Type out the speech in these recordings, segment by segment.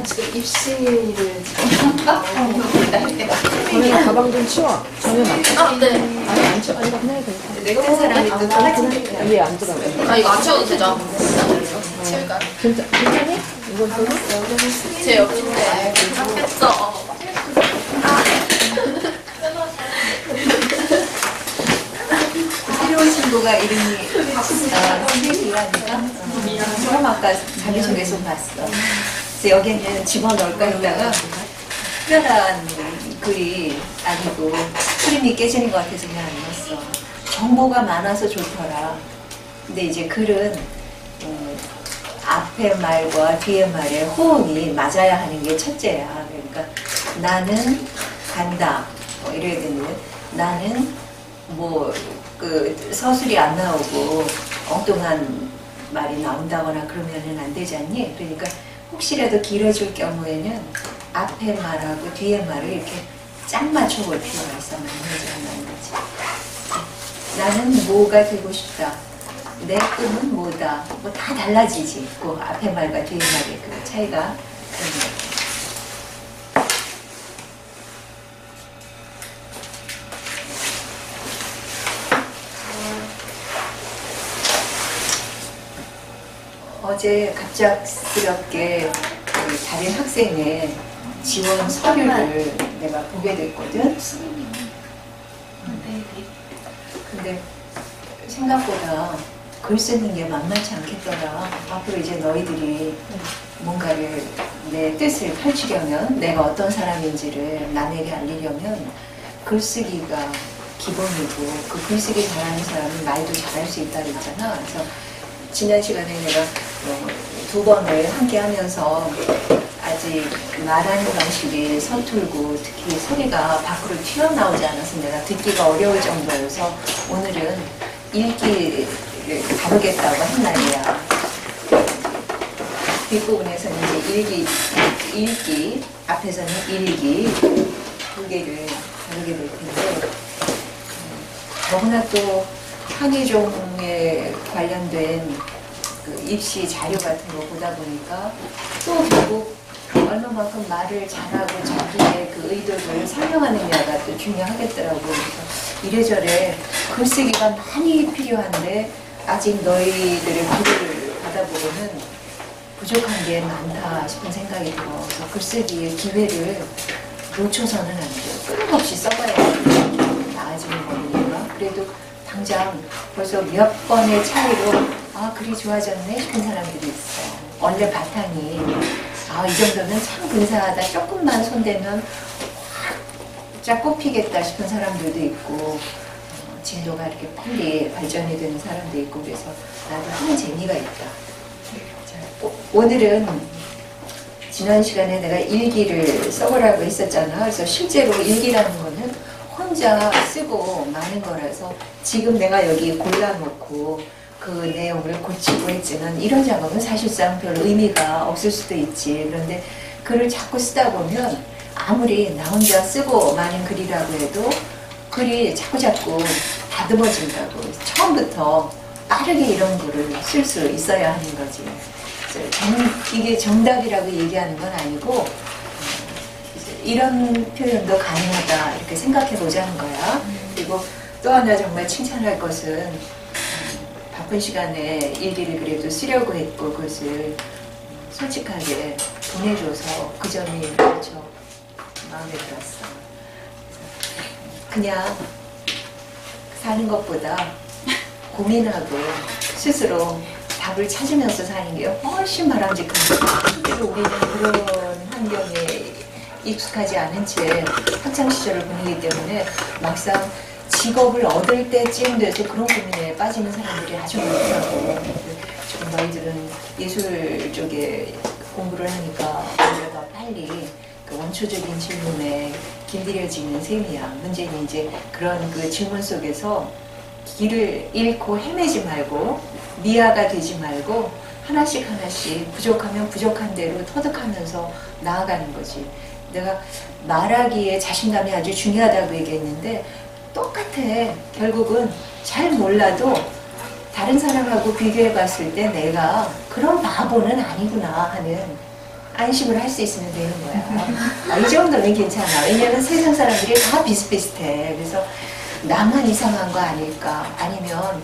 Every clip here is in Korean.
저는 지금 입시를 지금 저는 가방 좀 치워. 저는 안 치워. 아, 네. 아니 안 치워. 아니 그냥 내가 한 사람이 또 그냥 위에 앉으라고. 아, 이거 안 치워도 되죠? 치울까? 괜찮니? 이거 써도? 제 옆인데 깜겠어. 새로운 친구가 이름이 최기아니까 처음 아까 자기소개서 봤어. 그래서 여기는 집어넣을까 했다가 특별한 글이 아니고 흐름이 깨지는 것 같아서 그냥 안 넣었어. 정보가 많아서 좋더라. 근데 이제 글은 앞에 말과 뒤에 말의 호흡이 맞아야 하는 게 첫째야. 그러니까 나는 간다 뭐 이래야 되는데 나는 뭐 그 서술이 안 나오고 엉뚱한 말이 나온다거나 그러면은 안 되지 않니? 그러니까 혹시라도 길어질 경우에는 앞에 말하고 뒤에 말을 이렇게 짝 맞춰볼 필요가 있어. 맞는 거지. 나는 뭐가 되고 싶다. 내 꿈은 뭐다. 뭐 다 달라지지. 그 앞에 말과 뒤에 말의 그 차이가 그런 거. 어제 갑작스럽게 그 다른 학생의 지원 서류를 내가 보게 됐거든. 근데 생각보다 글 쓰는 게 만만치 않겠더라. 앞으로 이제 너희들이 뭔가를 내 뜻을 펼치려면 내가 어떤 사람인지를 남에게 알리려면 글쓰기가 기본이고 그 글쓰기 잘하는 사람은 말도 잘할 수 있다고 했잖아. 그래서 지난 시간에 내가 두 번을 함께 하면서 아직 말하는 방식이 서툴고 특히 소리가 밖으로 튀어나오지 않아서 내가 듣기가 어려울 정도여서 오늘은 읽기를 다루겠다고 한 말이야. 뒷부분에서는 이제 읽기, 앞에서는 일기 두 개를 다루게 될 텐데 더구나 또 한의종에 관련된 그 입시 자료 같은 거 보다 보니까 또 결국 얼마만큼 말을 잘하고 자기의 그 의도를 설명하느냐가 또 중요하겠더라고. 그래서 이래저래 글쓰기가 많이 필요한데 아직 너희들의 글을 받아보고는 부족한 게 많다 싶은 생각이 들어. 그래서 글쓰기의 기회를 놓쳐서는 안 돼. 끊임없이 써봐야 나아지는 거니까. 그래도 당장 벌써 몇 번의 차이로 아 글이 좋아졌네 싶은 사람들이 있어. 원래 바탕이 이 정도면 참 근사하다. 조금만 손대면 확 꼽히겠다 싶은 사람들도 있고 진도가 이렇게 빨리 발전이 되는 사람도 있고 그래서 나도 하는 재미가 있다. 자, 오늘은 지난 시간에 내가 일기를 써보라고 했었잖아. 그래서 실제로 일기라는 거는 혼자 쓰고 많은 거라서 지금 내가 여기 골라놓고 그 내용을 고치고 했지만 이런 작업은 사실상 별 의미가 없을 수도 있지. 그런데 글을 자꾸 쓰다 보면 아무리 나 혼자 쓰고 많은 글이라고 해도 글이 자꾸자꾸 다듬어진다고. 처음부터 빠르게 이런 글을 쓸 수 있어야 하는 거지. 이게 정답이라고 얘기하는 건 아니고 이런 표현도 가능하다 이렇게 생각해 보자는 거야. 그리고 또 하나 정말 칭찬할 것은 바쁜 시간에 일기를 그래도 쓰려고 했고 그것을 솔직하게 보내줘서 그 점이 무척 마음에 들었어. 그냥 사는 것보다 고민하고 스스로 답을 찾으면서 사는 게 훨씬 바람직합니다. 실제로 우리는 그런 환경에 익숙하지 않은 채 학창시절을 보내기 때문에 막상 직업을 얻을 때쯤 돼서 그런 고민에 빠지는 사람들이 아주 많더라고. 지금 너희들은 예술 쪽에 공부를 하니까 오히려 더 빨리 그 원초적인 질문에 길들여지는 셈이야. 문제는 이제 그런 그 질문 속에서 길을 잃고 헤매지 말고 미아가 되지 말고 하나씩 하나씩 부족하면 부족한 대로 터득하면서 나아가는 거지. 내가 말하기에 자신감이 아주 중요하다고 얘기했는데 똑같아. 결국은 잘 몰라도 다른 사람하고 비교해 봤을 때 내가 그런 바보는 아니구나 하는 안심을 할 수 있으면 되는 거야. 이 정도는 괜찮아. 왜냐면 세상 사람들이 다 비슷비슷해. 그래서 나만 이상한 거 아닐까, 아니면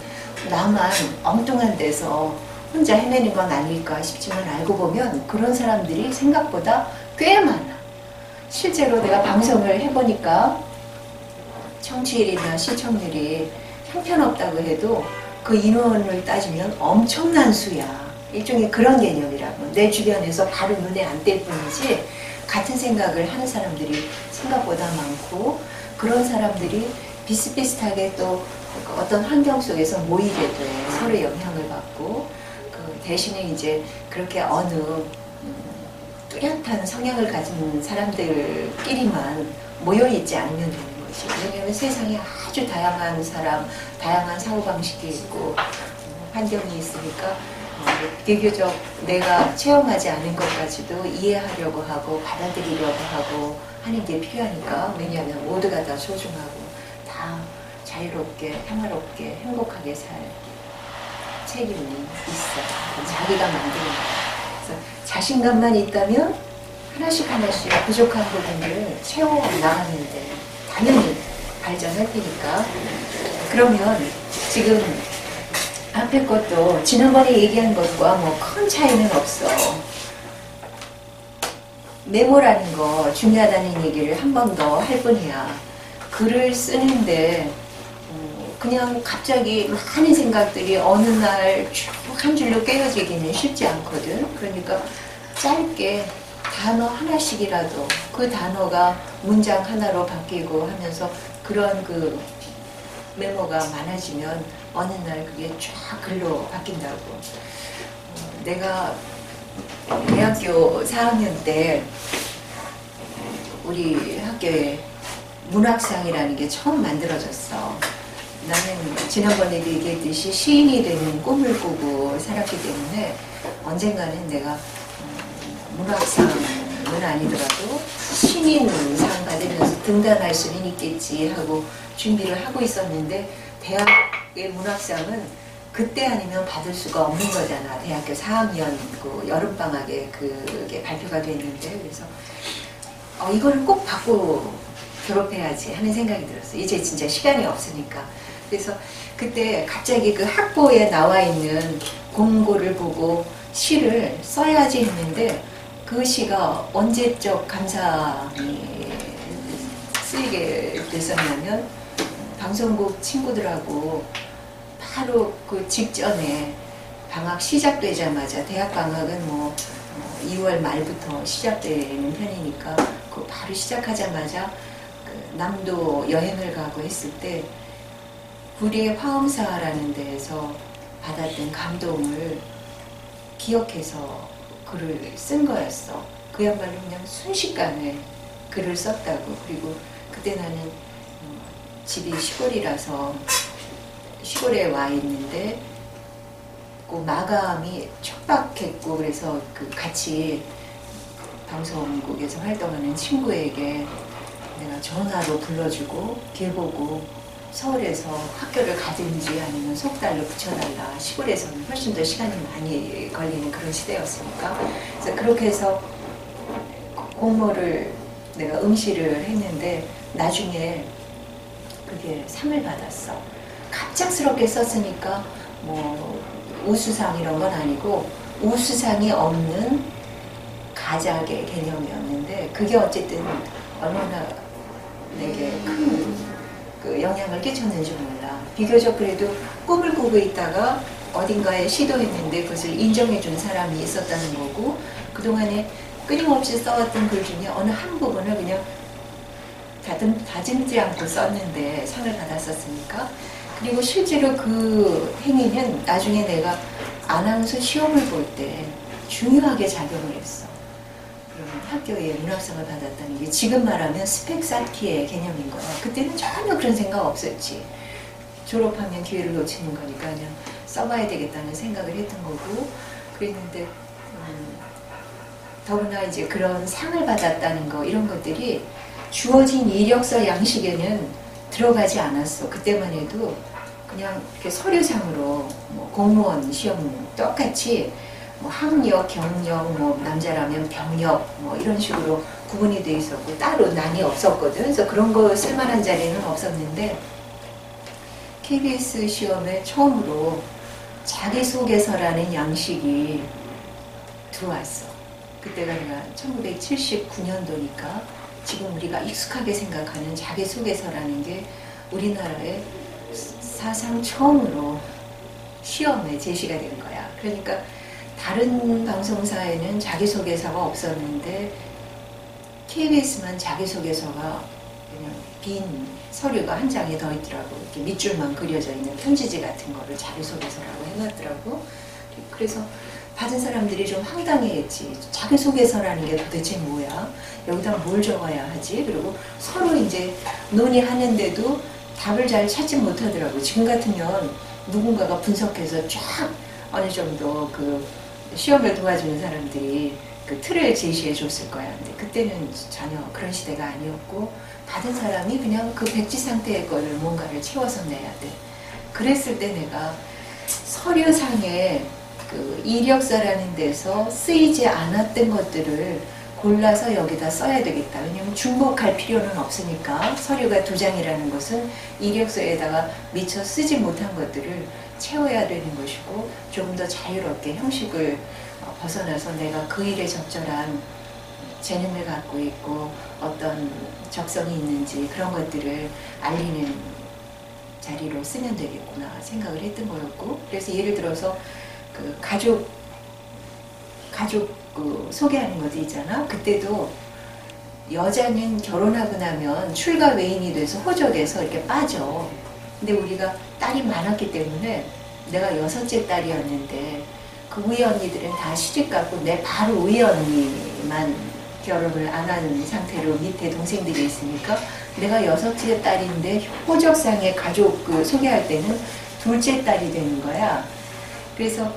나만 엉뚱한 데서 혼자 헤매는 건 아닐까 싶지만, 알고 보면 그런 사람들이 생각보다 꽤 많아. 실제로 내가 방송을 해보니까 청취율이나 시청률이 형편없다고 해도 그 인원을 따지면 엄청난 수야. 일종의 그런 개념이라고. 내 주변에서 바로 눈에 안 띌 뿐이지 같은 생각을 하는 사람들이 생각보다 많고, 그런 사람들이 비슷비슷하게 또 어떤 환경 속에서 모이게 돼. 서로 영향을 받고, 그 대신에 이제 그렇게 어느 뚜렷한 성향을 가진 사람들끼리만 모여있지 않으면 되는 거지. 왜냐하면 세상에 아주 다양한 사람, 다양한 사고방식이 있고 환경이 있으니까 비교적 내가 체험하지 않은 것까지도 이해하려고 하고 받아들이려고 하고 하는 게 필요하니까. 왜냐하면 모두가 다 소중하고 다 자유롭게 평화롭게 행복하게 살 책임이 있어. 자기가 만드는 거야. 그래서 자신감만 있다면 하나씩 하나씩 부족한 부분을 채워나가는데 당연히 발전할 테니까. 그러면 지금 앞에 것도 지난번에 얘기한 것과 뭐 큰 차이는 없어. 메모라는 거 중요하다는 얘기를 한 번 더 할 뿐이야. 글을 쓰는데 그냥 갑자기 많은 생각들이 어느 날 쭉 한 줄로 깨어지기는 쉽지 않거든. 그러니까 짧게 단어 하나씩이라도 그 단어가 문장 하나로 바뀌고 하면서 그런 그 메모가 많아지면 어느 날 그게 쫙 글로 바뀐다고. 내가 대학교 4학년 때 우리 학교에 문학상이라는 게 처음 만들어졌어. 나는 지난번에도 얘기했듯이 시인이 되는 꿈을 꾸고 살았기 때문에 언젠가는 내가 문학상은 아니더라도 신인상 받으면서 등단할 수는 있겠지 하고 준비를 하고 있었는데, 대학의 문학상은 그때 아니면 받을 수가 없는 거잖아. 대학교 4학년 그 여름방학에 그게 발표가 됐는데, 그래서 이거를 꼭 받고 졸업해야지 하는 생각이 들었어. 이제 진짜 시간이 없으니까. 그래서 그때 갑자기 그 학보에 나와 있는 공고를 보고 시를 써야지 했는데, 그 시가 언제적 감상이 쓰이게 됐었냐면 방송국 친구들하고 바로 그 직전에 방학 시작되자마자, 대학 방학은 뭐 2월 말부터 시작되는 편이니까 그 바로 시작하자마자 그 남도 여행을 가고 했을 때 구리의 화엄사라는 데에서 받았던 감동을 기억해서 글을 쓴 거였어. 그야말로 그냥 순식간에 글을 썼다고. 그리고 그때 나는 집이 시골이라서 시골에 와 있는데 그 마감이 촉박했고, 그래서 그 같이 방송국에서 활동하는 친구에게 내가 전화로 불러주고 길 보고 서울에서 학교를 가든지 아니면 석 달로 붙여달라. 시골에서는 훨씬 더 시간이 많이 걸리는 그런 시대였으니까. 그래서 그렇게 해서 공모를 내가 응시를 했는데 나중에 그게 상을 받았어. 갑작스럽게 썼으니까 뭐 우수상 이런 건 아니고 우수상이 없는 가작의 개념이었는데, 그게 어쨌든 얼마나 내게 큰 그 영향을 끼쳤는지 몰라. 비교적 그래도 꿈을 꾸고 있다가 어딘가에 시도했는데 그것을 인정해 준 사람이 있었다는 거고, 그동안에 끊임없이 써왔던 글 중에 어느 한 부분을 그냥 다듬지 않고 썼는데 상을 받았었으니까. 그리고 실제로 그 행위는 나중에 내가 아나운서 시험을 볼 때 중요하게 작용을 했어. 학교에 문학상을 받았다는 게 지금 말하면 스펙 쌓기의 개념인 거야. 그때는 전혀 그런 생각 없었지. 졸업하면 기회를 놓치는 거니까 그냥 써봐야 되겠다는 생각을 했던 거고, 그랬는데 더구나 이제 그런 상을 받았다는 거, 이런 것들이 주어진 이력서 양식에는 들어가지 않았어. 그때만 해도 그냥 이렇게 서류상으로 뭐 공무원 시험 똑같이 뭐 학력, 경력, 뭐 남자라면 병력 뭐 이런 식으로 구분이 돼 있었고 따로 난이 없었거든. 그래서 그런 거 쓸만한 자리는 없었는데 KBS 시험에 처음으로 자기소개서라는 양식이 들어왔어. 그때가 내가 1979년도니까 지금 우리가 익숙하게 생각하는 자기소개서라는 게 우리나라에 사상 처음으로 시험에 제시가 된 거야. 그러니까 다른 방송사에는 자기소개서가 없었는데 KBS만 자기소개서가 그냥 빈 서류가 한 장에 더 있더라고. 이렇게 밑줄만 그려져 있는 편지지 같은 거를 자기소개서라고 해놨더라고. 그래서 받은 사람들이 좀 황당해했지. 자기소개서라는 게 도대체 뭐야? 여기다 뭘 적어야 하지? 그리고 서로 이제 논의하는데도 답을 잘 찾지 못하더라고. 지금 같으면 누군가가 분석해서 쫙 어느 정도 그 시험을 도와주는 사람들이 그 틀을 제시해 줬을 거야. 근데 그때는 전혀 그런 시대가 아니었고 받은 사람이 그냥 그 백지 상태의 거를 뭔가를 채워서 내야 돼. 그랬을 때 내가 서류상에 그 이력서라는 데서 쓰이지 않았던 것들을 골라서 여기다 써야 되겠다. 왜냐면 중복할 필요는 없으니까 서류가 2장이라는 것은 이력서에다가 미처 쓰지 못한 것들을 채워야 되는 것이고 조금 더 자유롭게 형식을 벗어나서 내가 그 일에 적절한 재능을 갖고 있고 어떤 적성이 있는지 그런 것들을 알리는 자리로 쓰면 되겠구나 생각을 했던 거였고 그래서 예를 들어서 그 가족 그 소개하는 것도 있잖아. 그때도 여자는 결혼하고 나면 출가 외인이 돼서 호적에서 이렇게 빠져. 근데 우리가 딸이 많았기 때문에 내가 6째 딸이었는데 그 우리 언니들은 다 시집가고 내 바로 우리 언니만 결혼을 안 하는 상태로 밑에 동생들이 있으니까 내가 6째 딸인데 호적상에 가족 그 소개할 때는 2째 딸이 되는 거야. 그래서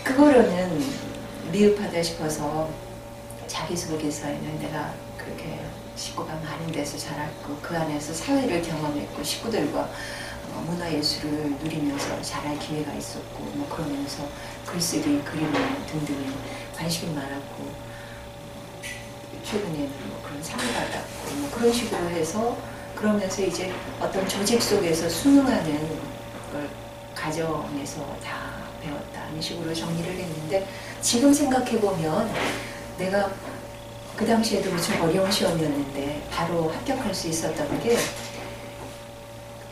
그거로는 미흡하다 싶어서 자기소개서에는 내가 그렇게 식구가 많은 데서 자랐고 그 안에서 사회를 경험했고 식구들과 문화예술을 누리면서 자랄 기회가 있었고 뭐 그러면서 글쓰기, 그림 등등에 관심이 많았고 최근에는 뭐 그런 상을 받았고 뭐 그런 식으로 해서 그러면서 이제 어떤 조직 속에서 수능하는 걸 가정에서 다 배웠다 이런 식으로 정리를 했는데 지금 생각해보면 내가 그 당시에도 무척 어려운 시험이었는데 바로 합격할 수 있었던 게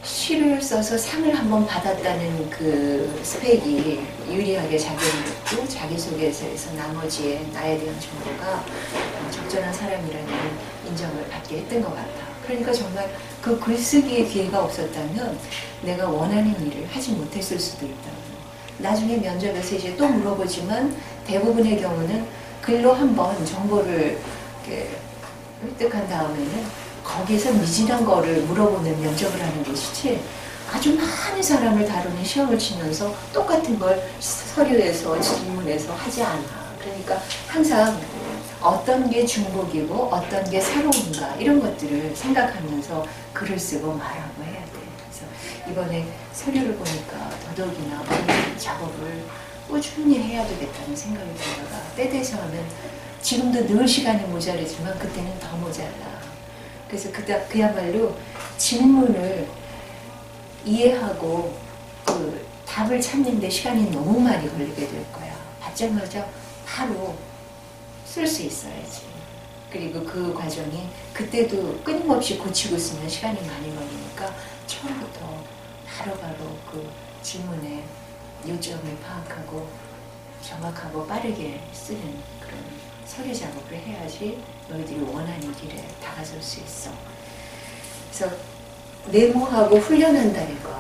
시를 써서 상을 한번 받았다는 그 스펙이 유리하게 작용했고 자기소개서에서 나머지의 나에 대한 정보가 적절한 사람이라는 인정을 받게 했던 것 같아. 그러니까 정말 그 글쓰기의 기회가 없었다면 내가 원하는 일을 하지 못했을 수도 있다. 나중에 면접에서 이제 또 물어보지만 대부분의 경우는 글로 한번 정보를 이렇게 획득한 다음에는 거기에서 미진한 거를 물어보는 면접을 하는 것이지 아주 많은 사람을 다루는 시험을 치면서 똑같은 걸 서류에서 질문에서 하지 않아. 그러니까 항상 어떤 게 중복이고 어떤 게 새로운가 이런 것들을 생각하면서 글을 쓰고 말하고 해야 돼. 그래서 이번에 서류를 보니까 더더욱이나 이 작업을 꾸준히 해야 되겠다는 생각이 들다가 때 돼서 하면 지금도 늘 시간이 모자르지만 그때는 더 모자라. 그래서 그야말로 질문을 이해하고 그 답을 찾는 데 시간이 너무 많이 걸리게 될 거야. 받자마자 바로 쓸 수 있어야지. 그리고 그 과정이 그때도 끊임없이 고치고 쓰면 시간이 많이 걸리니까 처음부터 바로바로 그 질문의 요점을 파악하고 정확하고 빠르게 쓰는 그런 서류 작업을 해야지 너희들이 원하는 길에 다가설 수 있어. 그래서 메모하고 훈련한다는 것.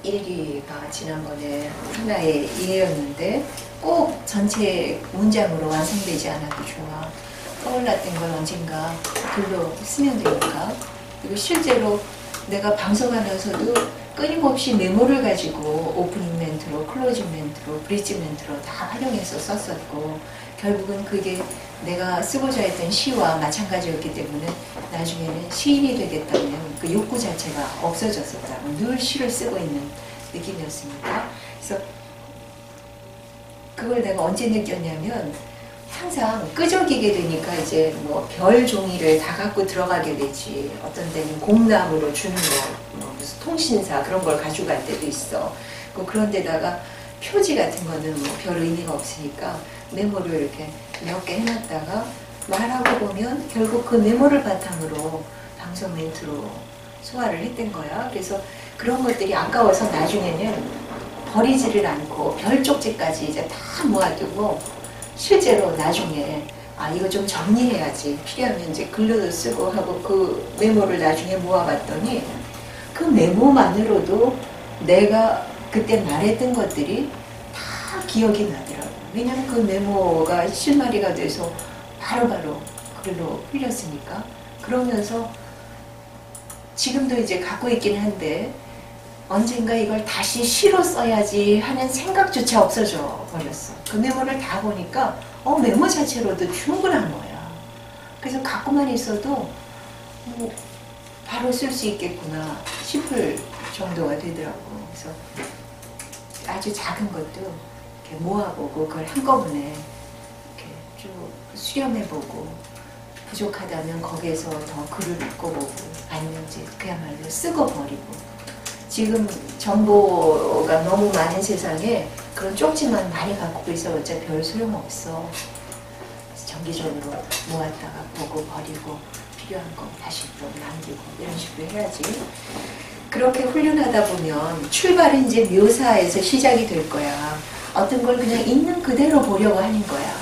일기가 지난번에 하나의 예였는데 꼭 전체 문장으로 완성되지 않아도 좋아. 떠올랐던 걸 언젠가 글로 쓰면 되니까. 그리고 실제로 내가 방송하면서도 끊임없이 메모를 가지고 오프닝 멘트로, 클로징 멘트로, 브릿지 멘트로 다 활용해서 썼었고 결국은 그게 내가 쓰고자 했던 시와 마찬가지였기 때문에 나중에는 시인이 되겠다는 그 욕구 자체가 없어졌었다고 늘 시를 쓰고 있는 느낌이었습니다. 그래서 그걸 내가 언제 느꼈냐면 항상 끄적이게 되니까 이제 뭐 별 종이를 다 갖고 들어가게 되지. 어떤 때는 공나무로 주는 거, 뭐 무슨 통신사 그런 걸 가져갈 때도 있어. 그런 데다가 표지 같은 거는 뭐 별 의미가 없으니까 메모를 이렇게 몇 개 해놨다가 말하고 보면 결국 그 메모를 바탕으로 방송 멘트로 소화를 했던 거야. 그래서 그런 것들이 아까워서 나중에는 버리지를 않고 별 쪽지까지 이제 다 모아두고 실제로 나중에 이거 좀 정리해야지 필요하면 이제 글로도 쓰고 하고 그 메모를 나중에 모아봤더니 그 메모만으로도 내가 그때 말했던 것들이 다 기억이 나더라고. 왜냐면 그 메모가 실마리가 돼서 바로바로 글로 풀렸으니까. 그러면서 지금도 이제 갖고 있긴 한데 언젠가 이걸 다시 시로 써야지 하는 생각조차 없어져 버렸어. 그 메모를 다 보니까 메모 자체로도 충분한 거야. 그래서 갖고만 있어도 뭐 바로 쓸 수 있겠구나 싶을 정도가 되더라고. 그래서 아주 작은 것도 이렇게 모아보고 그걸 한꺼번에 이렇게 쭉 수렴해보고 부족하다면 거기에서 더 글을 바꿔보고 아니면 이제 그야말로 쓰고 버리고. 지금 정보가 너무 많은 세상에 그런 쪽지만 많이 갖고 있어봤자 별 소용없어. 정기적으로 모았다가 보고 버리고 필요한 거 다시 또 남기고 이런 식으로 해야지. 그렇게 훈련하다 보면 출발은 이제 묘사에서 시작이 될 거야. 어떤 걸 그냥 있는 그대로 보려고 하는 거야.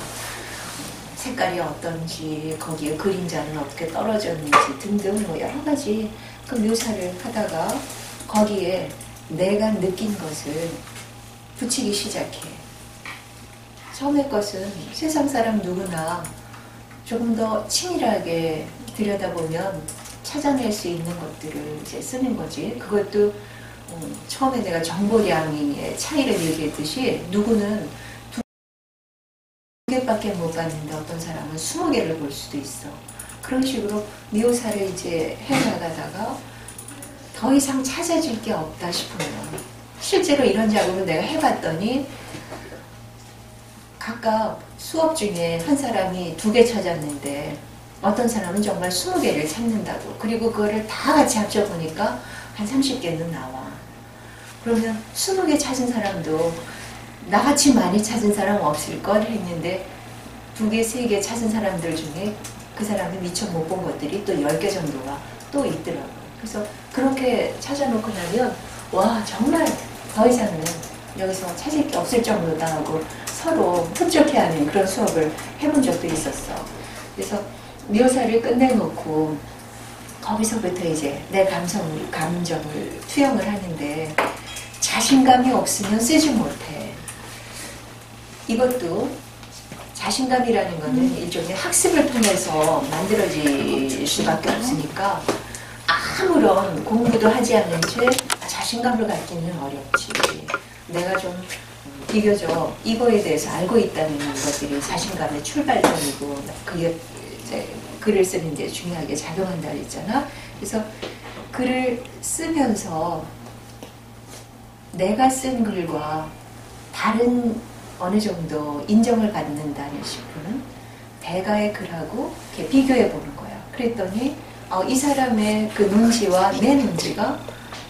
색깔이 어떤지, 거기에 그림자는 어떻게 떨어졌는지 등등 뭐 여러 가지 그 묘사를 하다가 거기에 내가 느낀 것을 붙이기 시작해. 처음의 것은 세상 사람 누구나 조금 더 치밀하게 들여다보면 찾아낼 수 있는 것들을 이제 쓰는 거지. 그것도 처음에 내가 정보량의 차이를 얘기했듯이 누구는 두 개밖에 못 봤는데 어떤 사람은 20개를 볼 수도 있어. 그런 식으로 묘사를 이제 해나가다가 더 이상 찾아질 게 없다 싶으면 실제로 이런 작업을 내가 해봤더니 각각 수업 중에 한 사람이 2개 찾았는데 어떤 사람은 정말 20개를 찾는다고. 그리고 그거를 다 같이 합쳐보니까 한 30개는 나와. 그러면 20개 찾은 사람도 나같이 많이 찾은 사람 없을걸 했는데 2개, 3개 찾은 사람들 중에 그 사람이 미처 못 본 것들이 또 10개 정도가 또 있더라고. 그래서 그렇게 찾아놓고 나면 와 정말 더 이상은 여기서 찾을 게 없을 정도다 하고 서로 흡족해하는 그런 수업을 해본 적도 있었어. 그래서 묘사를 끝내놓고 거기서부터 이제 내 감정을 투영을 하는데 자신감이 없으면 쓰지 못해. 이것도 자신감이라는 거는 일종의 학습을 통해서 만들어질 수밖에 없으니까 아무런 공부도 하지 않는 채 자신감을 갖기는 어렵지. 내가 좀 비교적 이거에 대해서 알고 있다는 것들이 자신감의 출발점이고 그게 이제 글을 쓰는 데 중요하게 작용한다 그랬잖아. 그래서 글을 쓰면서 내가 쓴 글과 다른 어느 정도 인정을 받는다는 싶은 대가의 글하고 이렇게 비교해 보는 거야. 그랬더니 이 사람의 그 논지와 내 논지가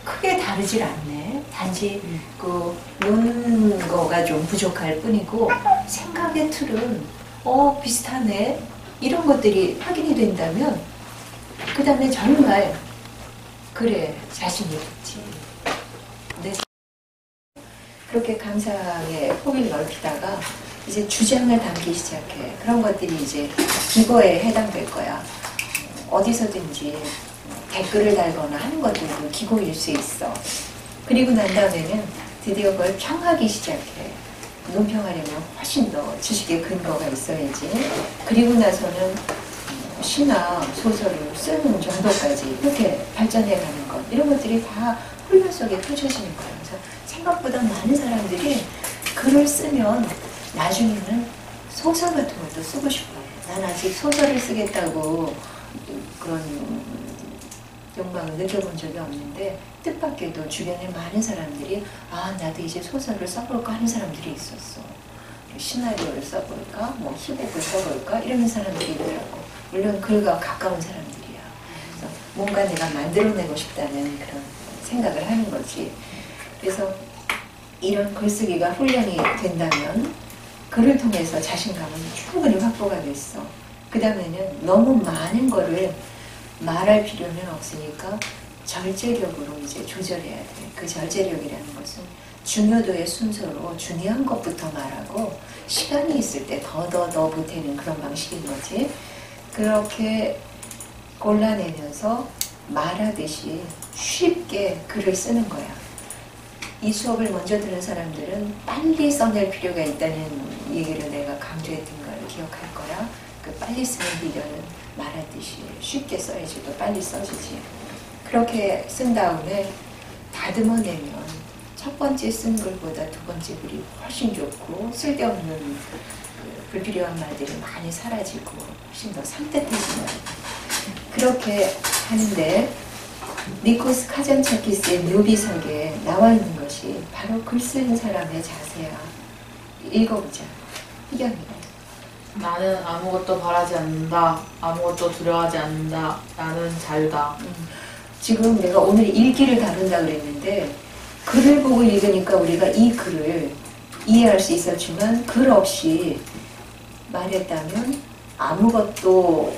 크게 다르질 않네. 단지 그 노는 거가 좀 부족할 뿐이고 생각의 틀은 비슷하네. 이런 것들이 확인이 된다면 그 다음에 정말 그래 자신이 있지. 그렇게 감상의 폭을 넓히다가 이제 주장을 담기 시작해. 그런 것들이 이제 기고에 해당될 거야. 어디서든지 댓글을 달거나 하는 것들도 기고일 수 있어. 그리고 난 다음에는 드디어 그걸 평하기 시작해. 논평하려면 훨씬 더 지식의 근거가 있어야지. 그리고 나서는 시나 소설을 쓰는 정도까지 이렇게 발전해가는 것. 이런 것들이 다 훈련 속에 펼쳐지는 거예요. 그래서 생각보다 많은 사람들이 글을 쓰면 나중에는 소설 같은 것도 쓰고 싶어요. 난 아직 소설을 쓰겠다고 그런 욕망을 느껴본 적이 없는데 뜻밖에도 주변에 많은 사람들이 나도 이제 소설을 써볼까 하는 사람들이 있었어. 시나리오를 써볼까, 뭐 희곡을 써볼까 이런 사람들이 있더라고. 물론 글과 가까운 사람들이야. 그래서 뭔가 내가 만들어내고 싶다는 그런 생각을 하는 거지. 그래서 이런 글쓰기가 훈련이 된다면 글을 통해서 자신감은 충분히 확보가 됐어. 그 다음에는 너무 많은 거를 말할 필요는 없으니까 절제력으로 이제 조절해야 돼. 그 절제력이라는 것은 중요도의 순서로 중요한 것부터 말하고 시간이 있을 때 더 보태는 그런 방식인 거지. 그렇게 골라내면서 말하듯이 쉽게 글을 쓰는 거야. 이 수업을 먼저 들은 사람들은 빨리 써낼 필요가 있다는 얘기를 내가 강조했던 걸 기억할 거야. 그 빨리 쓰는 비결은 말하듯이 쉽게 써야지 또 빨리 써지지. 그렇게 쓴 다음에 다듬어내면 첫 번째 쓴 글보다 두 번째 글이 훨씬 좋고 쓸데없는 그 불필요한 말들이 많이 사라지고 훨씬 더 산뜻해지는 그렇게 하는데 니코스 카잔차키스의 묘비석에 나와 있는 것이 바로 글 쓰는 사람의 자세야. 읽어보자. 희경이가. 나는 아무것도 바라지 않는다. 아무것도 두려워하지 않는다. 나는 자유다. 지금 내가 오늘 읽기를 다룬다 그랬는데 글을 보고 읽으니까 우리가 이 글을 이해할 수 있었지만 글 없이 말했다면 아무것도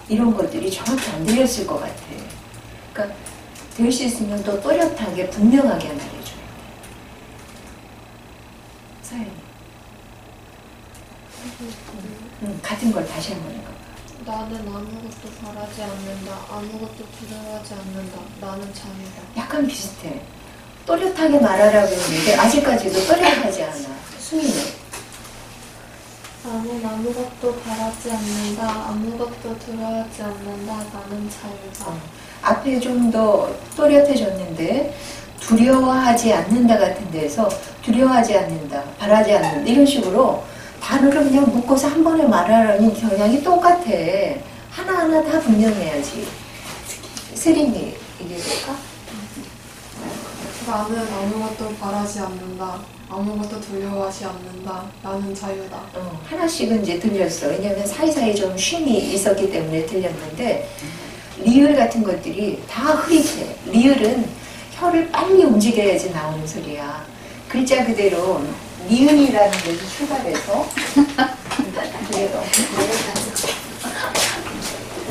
이런 것들이 정확히 안 들렸을 것 같아. 그러니까 될 수 있으면 더 또렷하게 분명하게 말해줘야 돼. 사연이. 같은 걸 다시 한번 읽어봐. 나는 아무것도 바라지 않는다. 아무것도 두려워하지 않는다. 나는 자유다. 약간 비슷해. 또렷하게 말하라고 했는데 아직까지도 또렷하지 않아. 수민은. 나는 아무것도 바라지 않는다. 아무것도 두려워하지 않는다. 나는 자유다. 앞에 좀 더 또렷해졌는데 두려워하지 않는다 같은 데서 두려워하지 않는다, 바라지 않는다 이런 식으로 단어를 그냥 묶어서 한 번에 말하라는 경향이 똑같아. 하나하나 다 분명해야지. 세린이 얘기해볼까? 나는 아무것도 바라지 않는다. 아무것도 두려워하지 않는다. 나는 자유다. 하나씩은 이제 들렸어. 왜냐하면 사이사이 좀 쉼이 있었기 때문에 들렸는데 리을 같은 것들이 다 흐릿해. 리을은 혀를 빨리 움직여야지 나오는 소리야. 글자 그대로 니은이라는 데서 출발해서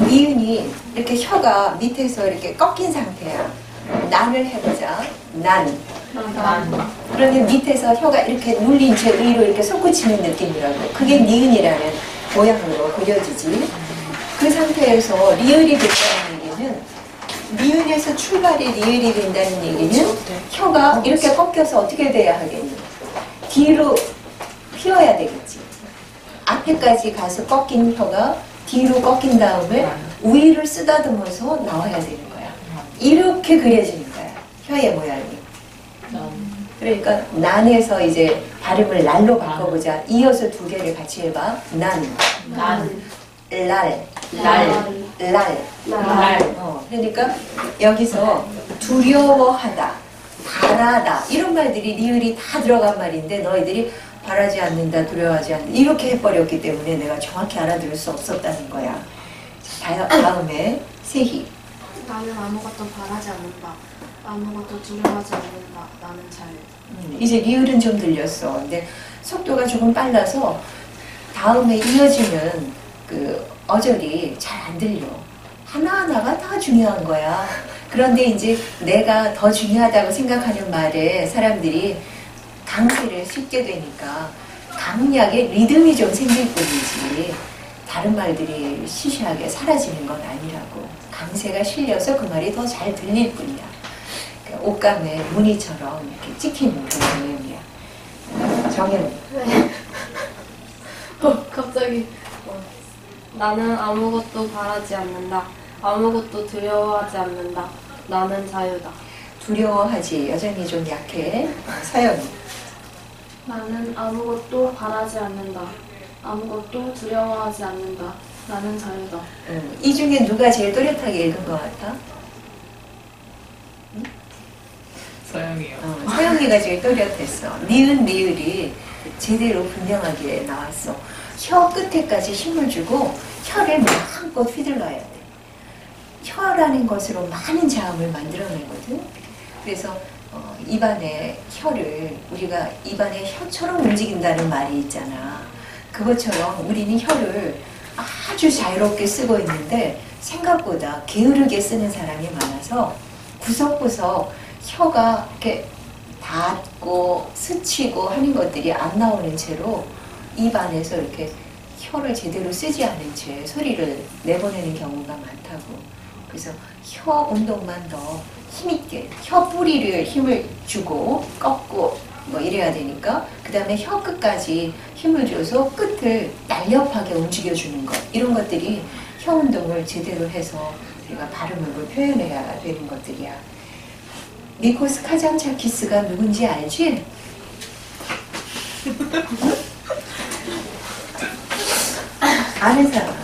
니은이 이렇게 혀가 밑에서 이렇게 꺾인 상태야. 난을 해보자. 난. 그러면 밑에서 혀가 이렇게 눌린 채 위로 이렇게 솟구치는 느낌이라고. 그게 니은이라는 모양으로 그려지지. 그 상태에서 리을이 됐다는 얘기는 니은에서 출발이 리을이 된다는 얘기는 혀가 이렇게 꺾여서 어떻게 돼야 하겠니? 뒤로 휘어야 되겠지. 앞에까지 가서 꺾인 혀가 뒤로 꺾인 다음에 위를 쓰다듬어서 나와야 되는 거야. 이렇게 그려지는 거야. 혀의 모양이. 그러니까 난에서 이제 발음을 날로 바꿔보자. 이어서 두 개를 같이 해봐. 난. 랄. 그러니까 여기서 두려워하다, 바라다 이런 말들이 리을이 다 들어간 말인데 너희들이 바라지 않는다, 두려워하지 않는다 이렇게 해버렸기 때문에 내가 정확히 알아들을 수 없었다는 거야. 다음에 세희. 나는 아무것도 바라지 않는다. 아무것도 두려워하지 않는다. 나는 자유. 이제 리을은 좀 들렸어. 근데 속도가 조금 빨라서 다음에 이어지는 그 어절이 잘 안 들려. 하나하나가 다 중요한 거야. 그런데 이제 내가 더 중요하다고 생각하는 말에 사람들이 강세를 싣게 되니까 강약의 리듬이 좀 생길 뿐이지 다른 말들이 시시하게 사라지는 건 아니라고. 강세가 실려서 그 말이 더 잘 들릴 뿐이야. 그러니까 옷감에 무늬처럼 이렇게 찍히는 그런 내용이야. 정연. 갑자기. 나는 아무것도 바라지 않는다. 아무것도 두려워하지 않는다. 나는 자유다. 두려워하지. 여전히 좀 약해. 서연이. 나는 아무것도 바라지 않는다. 아무것도 두려워하지 않는다. 나는 자유다. 이 중에 누가 제일 또렷하게 읽은 것 같아? 서영이요. 서영이가 제일 또렷했어. 니은, 리을이 제대로 분명하게 나왔어. 혀 끝에까지 힘을 주고 혀를 마음껏 휘둘러야 돼. 혀라는 것으로 많은 자음을 만들어내거든. 그래서 입안의 혀를 우리가 입안의 혀처럼 움직인다는 말이 있잖아. 그것처럼 우리는 혀를 아주 자유롭게 쓰고 있는데 생각보다 게으르게 쓰는 사람이 많아서 구석구석 혀가 이렇게 닿고 스치고 하는 것들이 안 나오는 채로 입 안에서 이렇게 혀를 제대로 쓰지 않은 채 소리를 내보내는 경우가 많다고. 그래서 혀 운동만 더 힘있게 혀 뿌리를 힘을 주고 꺾고 뭐 이래야 되니까 그 다음에 혀 끝까지 힘을 줘서 끝을 날렵하게 움직여주는 것, 이런 것들이 혀 운동을 제대로 해서 우리가 발음으로 표현해야 되는 것들이야. 니코스 카잔차키스가 누군지 알지? 아는 사람.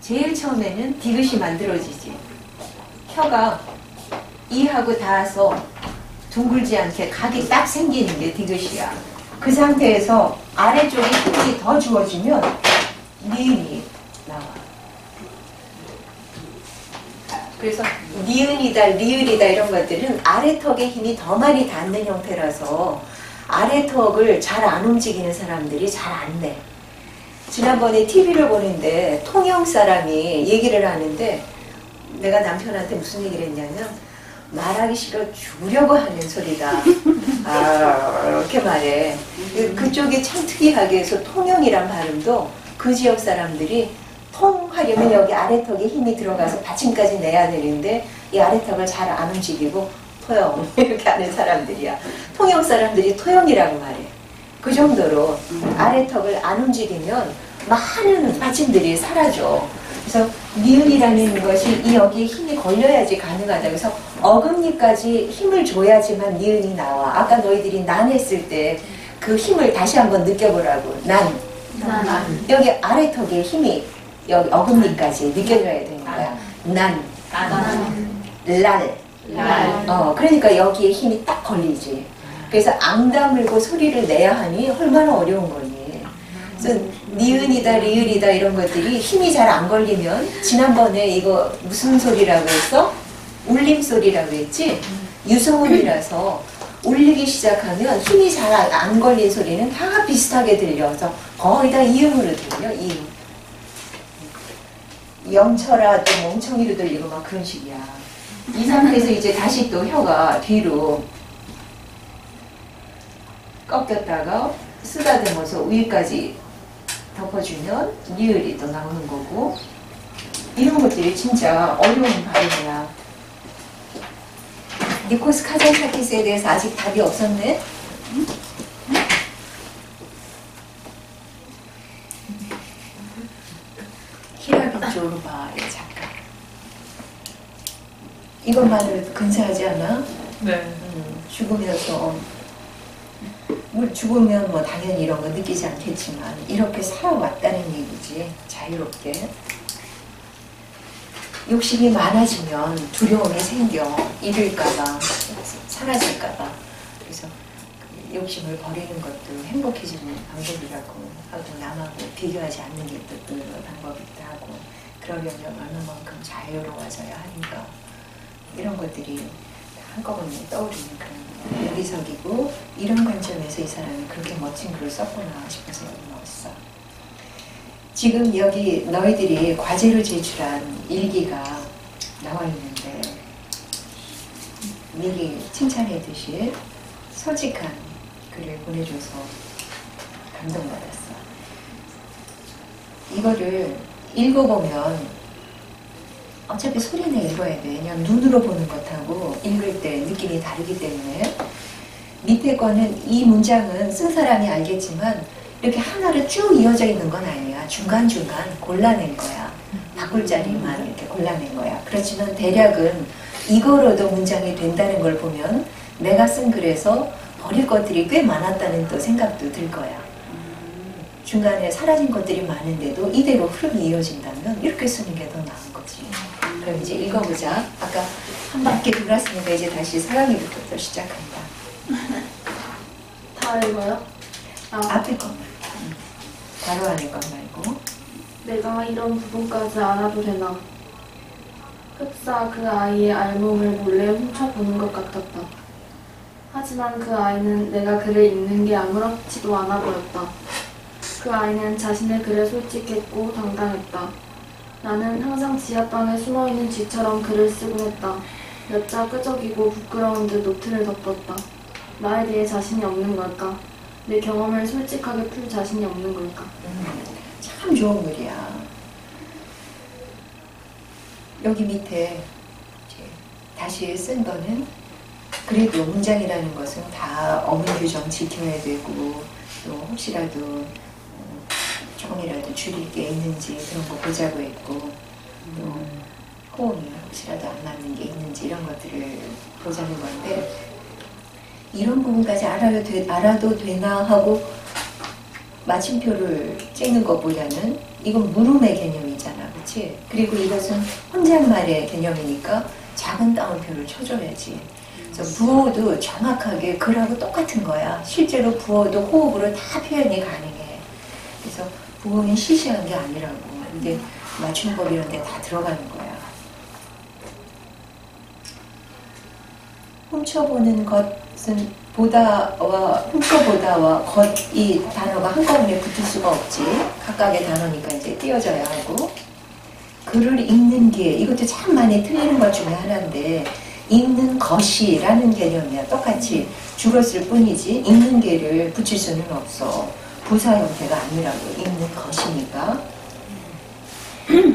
제일 처음에는 디귿이 만들어지지. 혀가 이하고 닿아서 둥글지 않게 각이 딱 생기는 게 디귿이야. 그 상태에서 아래쪽에 힘이 더 주어지면 니은이 나와. 그래서 니은이다, 리을이다 이런 것들은 아래턱에 힘이 더 많이 닿는 형태라서 아래턱을 잘 안 움직이는 사람들이 잘 안 내. 지난번에 TV를 보는데 통영 사람이 얘기를 하는데 내가 남편한테 무슨 얘기를 했냐면 말하기 싫어 죽으려고 하는 소리다. 이렇게 말해. 그쪽이 참 특이하게 해서 통영이란 발음도 그 지역 사람들이 통 하려면 여기 아래턱에 힘이 들어가서 받침까지 내야 되는데 이 아래턱을 잘 안 움직이고 토영 이렇게 하는 사람들이야. 통영 사람들이 토영이라고 말해. 그 정도로 아래턱을 안 움직이면 많은 받침들이 사라져. 그래서 니은이라는 것이 이 여기에 힘이 걸려야지 가능하다. 그래서 어금니까지 힘을 줘야지만 니은이 나와. 아까 너희들이 난 했을 때 그 힘을 다시 한번 느껴보라고. 난. 여기 아래턱에 힘이 여기 어금니까지 느껴져야 되는 거야. 난. 랄. 그러니까 여기에 힘이 딱 걸리지. 그래서 앙 다물고 소리를 내야 하니 얼마나 어려운 거니. 그래서 니은이다, 리을이다 이런 것들이 힘이 잘 안 걸리면 지난번에 이거 무슨 소리라고 했어? 울림 소리라고 했지? 유성음이라서 울리기 시작하면 힘이 잘 안 걸린 소리는 다 비슷하게 들려서 거의 다 이음으로 들려, 이음. 영철아 또 멍청이로 들리고 막 그런 식이야. 이 상태에서 이제 다시 또 혀가 뒤로 꺾였다가 쓰다듬어서 위까지 덮어주면 리을이 또 나오는 거고, 이런 것들이 진짜 어려운 발음이야. 니코스 카잔차키스에 대해서 아직 답이 없었네? 히라빈 조르바의 작가. 이것만으로도 근사하지 않아? 네. 죽으면 뭐 당연히 이런 거 느끼지 않겠지만 이렇게 살아왔다는 얘기지. 자유롭게. 욕심이 많아지면 두려움이 생겨. 잃을까봐, 사라질까봐. 그래서 그 욕심을 버리는 것도 행복해지는 방법이라고 하고, 남하고 비교하지 않는 게 또 그 방법이기도 하고, 그러려면 얼마만큼 자유로워져야 하니까 이런 것들이 한꺼번에 떠오르는 그런 어리석이고, 이런 관점에서 이 사람이 그렇게 멋진 글을 썼구나 싶어서 여기 넣었어. 지금 여기 너희들이 과제로 제출한 일기가 나와 있는데 미리 칭찬해듯이 솔직한 글을 보내줘서 감동받았어. 이거를 읽어보면 어차피 소리내 읽어야 돼. 그냥 눈으로 보는 것하고 읽을 때 느낌이 다르기 때문에. 밑에 거는 이 문장은 쓴 사람이 알겠지만 이렇게 하나로 쭉 이어져 있는 건 아니야. 중간중간 골라낸 거야. 바꿀 자리만 이렇게 골라낸 거야. 그렇지만 대략은 이거로도 문장이 된다는 걸 보면 내가 쓴 글에서 버릴 것들이 꽤 많았다는 또 생각도 들 거야. 중간에 사라진 것들이 많은데도 이대로 흐름이 이어진다면 이렇게 쓰는 게 더 나은 거지. 그럼 이제 읽어보자. 아까 한 바퀴 돌았으니까 이제 다시 사랑이부터 시작한다. 다 읽어요? 앞에 것만. 바로 안에 것 말고. 내가 이런 부분까지 알아도 되나? 흡사 그 아이의 알몸을 몰래 훔쳐보는 것 같았다. 하지만 그 아이는 내가 글을 읽는 게 아무렇지도 않아 보였다. 그 아이는 자신의 글에 솔직했고 당당했다. 나는 항상 지하방에 숨어있는 쥐처럼 글을 쓰곤 했다. 몇 자 끄적이고 부끄러운 듯 노트를 덮었다. 나에 대해 자신이 없는 걸까? 내 경험을 솔직하게 풀 자신이 없는 걸까? 참 좋은 글이야. 여기 밑에 이제 다시 쓴 거는 그래도 문장이라는 것은 다 어문 규정 지켜야 되고 또 혹시라도 조금이라도 줄일 게 있는지 그런 거 보자고 했고 또 호응이 혹시라도 안 맞는 게 있는지 이런 것들을 보자는 건데 이런 부분까지 알아도 되나 하고 마침표를 찍는 것보다는 이건 물음의 개념이잖아, 그렇지? 그리고 이것은 혼잣말의 개념이니까 작은 따옴표를 쳐줘야지. 그래서 부호도 정확하게 글하고 똑같은 거야. 실제로 부호도 호흡으로 다 표현이 가능해. 그래서 부호는 시시한 게 아니라고. 근데 맞춤법 이런 데 다 들어가는 거야. 훔쳐보는 것은 보다와 훔쳐보다와 것 이 단어가 한꺼번에 붙을 수가 없지. 각각의 단어니까 이제 띄어져야 하고 글을 읽는 게 이것도 참 많이 틀리는 것 중에 하나인데 읽는 것이라는 개념이야. 똑같이 줄었을 뿐이지 읽는 게를 붙일 수는 없어. 부사 형태가 아니라고 읽는 것이니까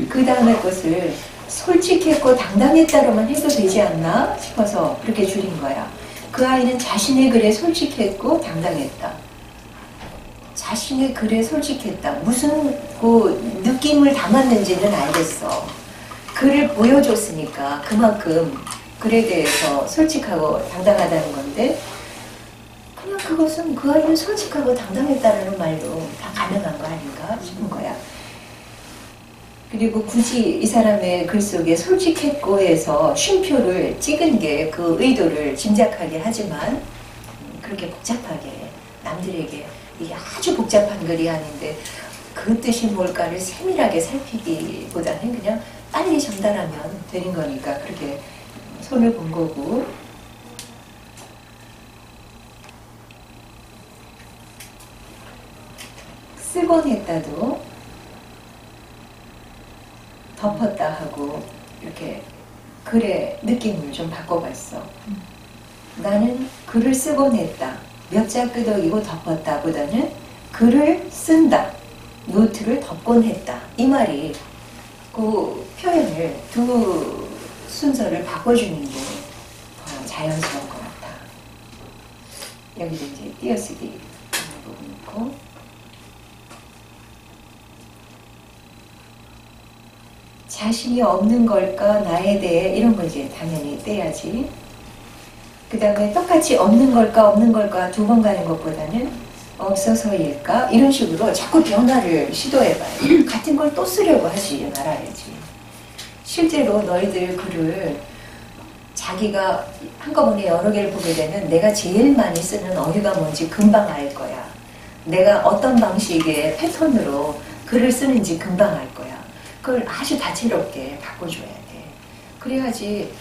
그 다음에 것을 솔직했고 당당했다로만 해도 되지 않나 싶어서 그렇게 줄인 거야. 그 아이는 자신의 글에 솔직했고 당당했다. 자신의 글에 솔직했다. 무슨 그 느낌을 담았는지는 알겠어. 글을 보여줬으니까 그만큼 글에 대해서 솔직하고 당당하다는 건데 그냥 그것은 그 아이는 솔직하고 당당했다는 말로 다 가능한 거 아닌가 싶은 거야. 그리고 굳이 이 사람의 글 속에 솔직했고 해서 쉼표를 찍은 게 그 의도를 짐작하게 하지만 그렇게 복잡하게 남들에게 이게 아주 복잡한 글이 아닌데 그 뜻이 뭘까를 세밀하게 살피기보다는 그냥 빨리 전달하면 되는 거니까 그렇게 손을 본 거고 쓰곤 했다도 덮었다 하고 이렇게 글의 느낌을 좀 바꿔봤어. 나는 글을 쓰곤 했다. 몇 자 끄덕이고 덮었다 보다는 글을 쓴다. 노트를 덮곤 했다. 이 말이 그 표현을 두 순서를 바꿔주는 게 더 자연스러운 것 같아. 여기도 이제 띄어쓰기 부분 있고 자신이 없는 걸까 나에 대해 이런 거 이제 당연히 떼야지. 그 다음에 똑같이 없는 걸까 두 번 가는 것보다는 없어서일까 이런 식으로 자꾸 변화를 시도해봐요. 같은 걸 또 쓰려고 하지 말아야지. 실제로 너희들 글을 자기가 한꺼번에 여러 개를 보게 되면 내가 제일 많이 쓰는 어휘가 뭔지 금방 알 거야. 내가 어떤 방식의 패턴으로 글을 쓰는지 금방 알 거야. 그걸 아주 다채롭게 바꿔줘야 돼. 그래야지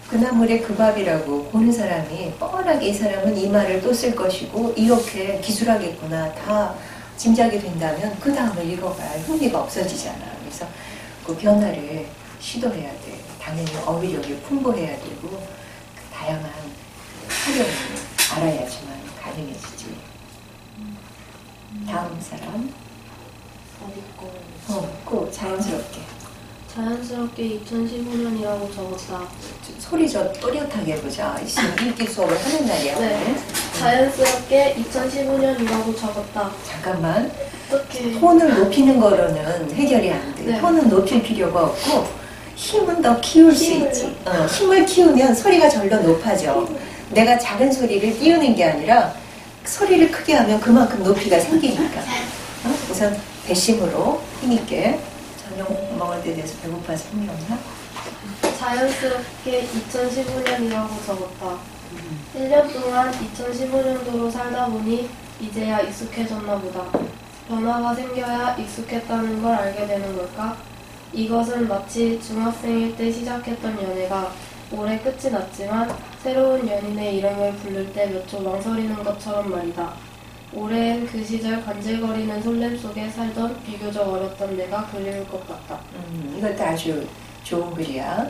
그나물의 그 밥이라고 보는 사람이 뻔하게 이 사람은 이 말을 또 쓸 것이고 이렇게 기술하겠구나 다 짐작이 된다면 그 다음을 읽어봐야 흥미가 없어지잖아. 그래서 그 변화를 시도해야 돼. 당연히 어휘력이 풍부해야 되고 그 다양한 활용을 알아야지만 가능해지지. 다음 사람. 꼭 자연스럽게. 자연스럽게 2015년이라고 적었다. 소리 좀 또렷하게 해보자. 지금 읽기 수업을 하는 날이야. 네. 자연스럽게 2015년이라고 적었다. 잠깐만. 어떻게? 톤을 높이는 거로는 해결이 안 돼. 네. 톤은 높일 필요가 없고 힘은 더 키울 수 있지. 힘을 키우면 소리가 절로 높아져. 내가 작은 소리를 띄우는 게 아니라 소리를 크게 하면 그만큼 높이가 생기니까. 우선 배심으로 힘있게 저녁 먹을 때 돼서 배고파서 힘이 없나? 자연스럽게 2015년이라고 적었다. 1년 동안 2015년도로 살다 보니 이제야 익숙해졌나 보다. 변화가 생겨야 익숙했다는 걸 알게 되는 걸까? 이것은 마치 중학생일 때 시작했던 연애가 올해 끝이 났지만 새로운 연인의 이름을 부를 때 몇 초 망설이는 것처럼 말이다. 올해엔 그 시절 간질거리는 설렘 속에 살던 비교적 어렸던 내가 그리울 것 같다. 이것도 아주 좋은 글이야.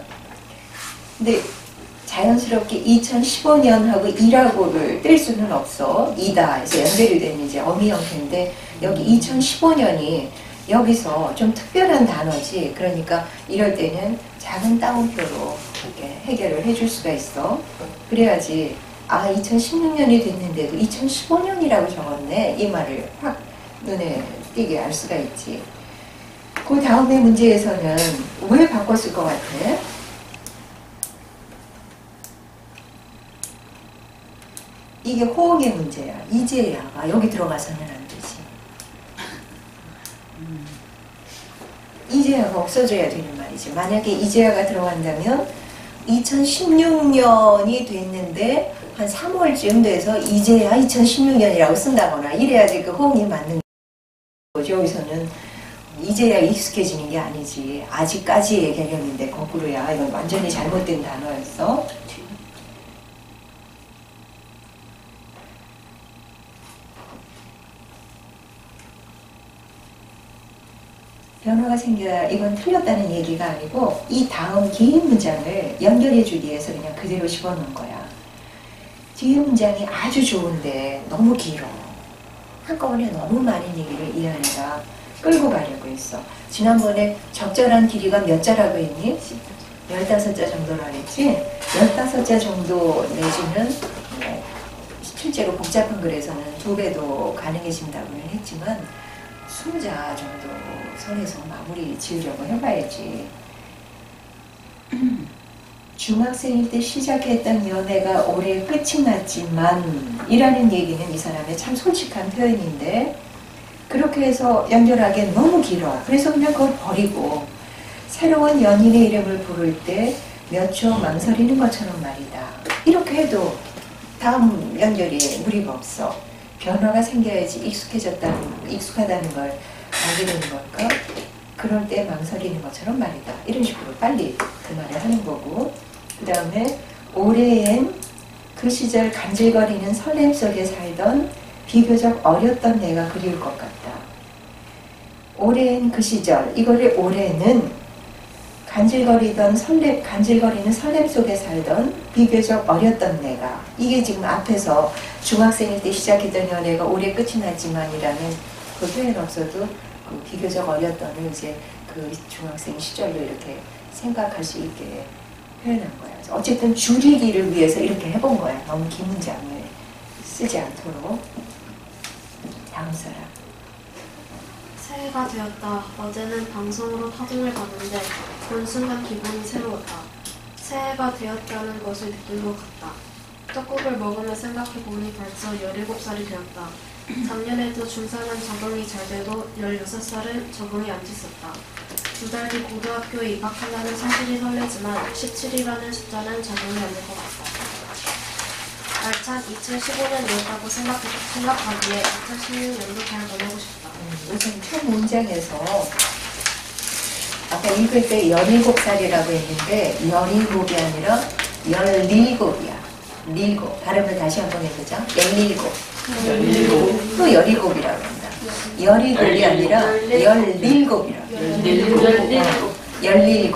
근데 자연스럽게 2015년하고 2라고를 뗄 수는 없어. 2다 해서 연결이 되는 이제 어미 형태인데 여기 2015년이 여기서 좀 특별한 단어지. 그러니까 이럴 때는 작은 따옴표로 이렇게 해결을 해줄 수가 있어. 그래야지 2016년이 됐는데도 2015년이라고 적었네. 이 말을 확 눈에 띄게 알 수가 있지. 그 다음에 문제에서는 왜 바꿨을 것 같아? 이게 호응의 문제야. 이제야가 여기 들어가서는 안 되지. 이제야가 없어져야 되는 말이지. 만약에 이제야가 들어간다면 2016년이 됐는데 한 3월쯤 돼서 이제야 2016년이라고 쓴다거나 이래야지 그 호응이 맞는 거죠. 여기서는 이제야 익숙해지는 게 아니지. 아직까지의 개념인데 거꾸로야. 이건 완전히 잘못된 단어였어. 변화가 생겨야 이건 틀렸다는 얘기가 아니고 이 다음 긴 문장을 연결해 주기 위해서 그냥 그대로 집어넣은 거야. 뒤에 문장이 아주 좋은데 너무 길어. 한꺼번에 너무 많은 얘기를 이 안에가 끌고 가려고 했어. 지난번에 적절한 길이가 몇 자라고 했니? 15자 정도라고 했지? 15자 정도 내지는 실제로 복잡한 글에서는 2배도 가능해진다고는 했지만 20자 정도 선에서 마무리 지으려고 해봐야지. 중학생일 때 시작했던 연애가 올해 끝이 났지만 이라는 얘기는 이 사람의 참 솔직한 표현인데 그렇게 해서 연결하기엔 너무 길어. 그래서 그냥 그걸 버리고 새로운 연인의 이름을 부를 때 몇 초 망설이는 것처럼 말이다. 이렇게 해도 다음 연결이 무리가 없어. 변화가 생겨야지 익숙하다는 걸 알게 되는 걸까? 그럴 때 망설이는 것처럼 말이다. 이런 식으로 빨리 그 말을 하는 거고 그 다음에 올해엔 그 시절 간질거리는 설렘 속에 살던 비교적 어렸던 내가 그리울 것 같다. 올해엔 그 시절, 이거를 올해는 간질거리는 설렘 속에 살던 비교적 어렸던 내가 이게 지금 앞에서 중학생일 때 시작했던 연애가 올해 끝이 났지만이라는 그 표현 없어도 그 비교적 어렸던 이제 그 중학생 시절로 이렇게 생각할 수 있게 표현한 거야. 어쨌든 줄이기를 위해서 이렇게 해본 거야. 너무 긴 문장을 쓰지 않도록. 다음 사람. 새해가 되었다. 어제는 방송으로 파동을 봤는데 본 순간 기분이 새로웠다. 새해가 되었다는 것을 느낀 것 같다. 떡국을 먹으며 생각해보니 벌써 17살이 되었다. 작년에도 중3은 적응이 잘 돼도 16살은 적응이 안 됐었다. 2달 뒤 고등학교에 입학한다는 사실이 설레지만 17이라는 숫자는 적응이 안 될 것 같다. 알찬 2015년이었다고 생각하기에 2016년도 잘 보내고 싶다. 우선 첫 문장에서 아까 읽을 때 17살이라고 했는데 17이 아니라 17이야. 17. 발음을 다시 한번 해보자. 17. 또 17이라고 한다. 17이 아니라 17이라고. 17.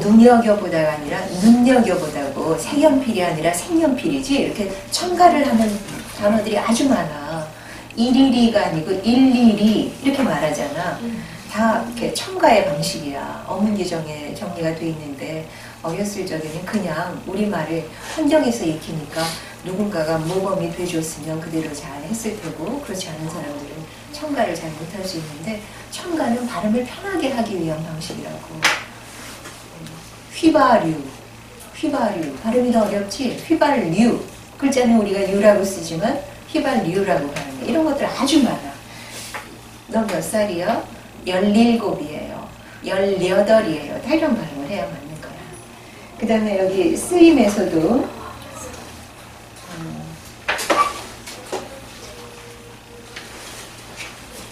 눈여겨보다가 아니라 눈여겨보다고 색연필이 아니라 색연필이지. 이렇게 첨가를 하는 단어들이 아주 많아. 일일이가 아니고 일일이 이렇게 말하잖아. 다 이렇게 첨가의 방식이야. 어문기정에 정리가 돼 있는데 어렸을 적에는 그냥 우리말을 환경에서 익히니까 누군가가 모범이 돼줬으면 그대로 잘 했을 테고 그렇지 않은 사람들은 첨가를 잘 못할 수 있는데 첨가는 발음을 편하게 하기 위한 방식이라고. 휘발유 발음이 더 어렵지. 휘발유 글자는 우리가 유라고 쓰지만 휘발유라고 발음해. 이런 것들 아주 많아. 너 몇 살이야? 17이에요. 18이에요. 다 이런 발음을 해야 맞는 거야. 그 다음에 여기 쓰임에서도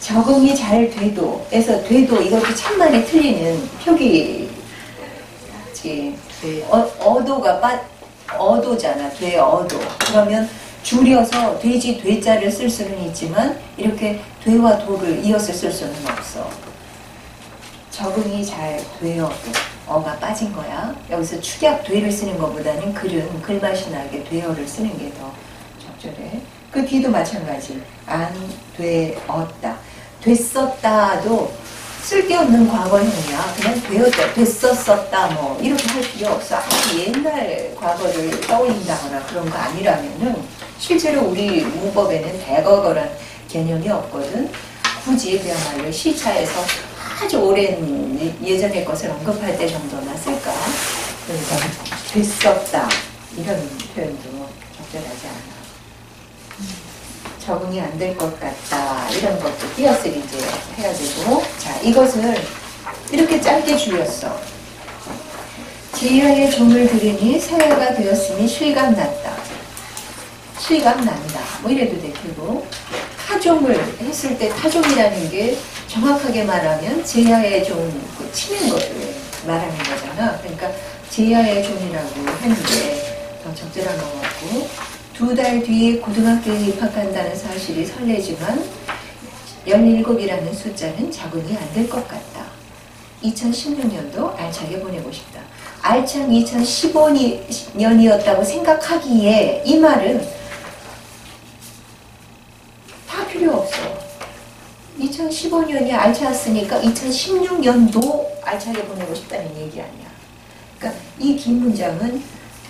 적응이 잘 돼도에서 돼도 이것도 참 많이 틀리는 표기지. 어도가 어도잖아. 돼 어도. 그러면 줄여서 돼지 돼자를 쓸 수는 있지만 이렇게 돼와 도를 이어서 쓸 수는 없어. 적응이 잘 되어도 어가 빠진 거야. 여기서 축약 돼를 쓰는 것보다는 글은 글맛이 나게 되어를 쓰는 게 더 적절해. 그 뒤도 마찬가지. 안 되었다. 됐었다도 쓸데없는 과거형이야. 그냥 되었다, 됐었었다 뭐 이렇게 할 필요 없어. 아주 옛날 과거를 떠올린다거나 그런 거 아니라면은 실제로 우리 문법에는 대거거란 개념이 없거든. 굳이 그야말로 시차에서 아주 오랜 예전의 것을 언급할 때 정도나 쓸까. 그러니까 됐었다 이런 표현도 적절하지 않아. 적응이 안 될 것 같다 이런 것도 띄어쓰기 이제 해야 되고. 자, 이것을 이렇게 짧게 줄였어. 제야의 종을 들으니 사야가 되었으니 실감났다. 실감난다 뭐 이래도 되고. 타종을 했을 때 타종이라는 게 정확하게 말하면 제야의 종 치는 것을 말하는 거잖아. 그러니까 제야의 종이라고 하는 게 더 적절한 것 같고. 2달 뒤에 고등학교에 입학한다는 사실이 설레지만 17이라는 숫자는 적응이 안 될 것 같다. 2016년도 알차게 보내고 싶다. 알찬 2015년이었다고 생각하기에 이 말은 다 필요 없어. 2015년이 알찼으니까 2016년도 알차게 보내고 싶다는 얘기 아니야. 그러니까 이 긴 문장은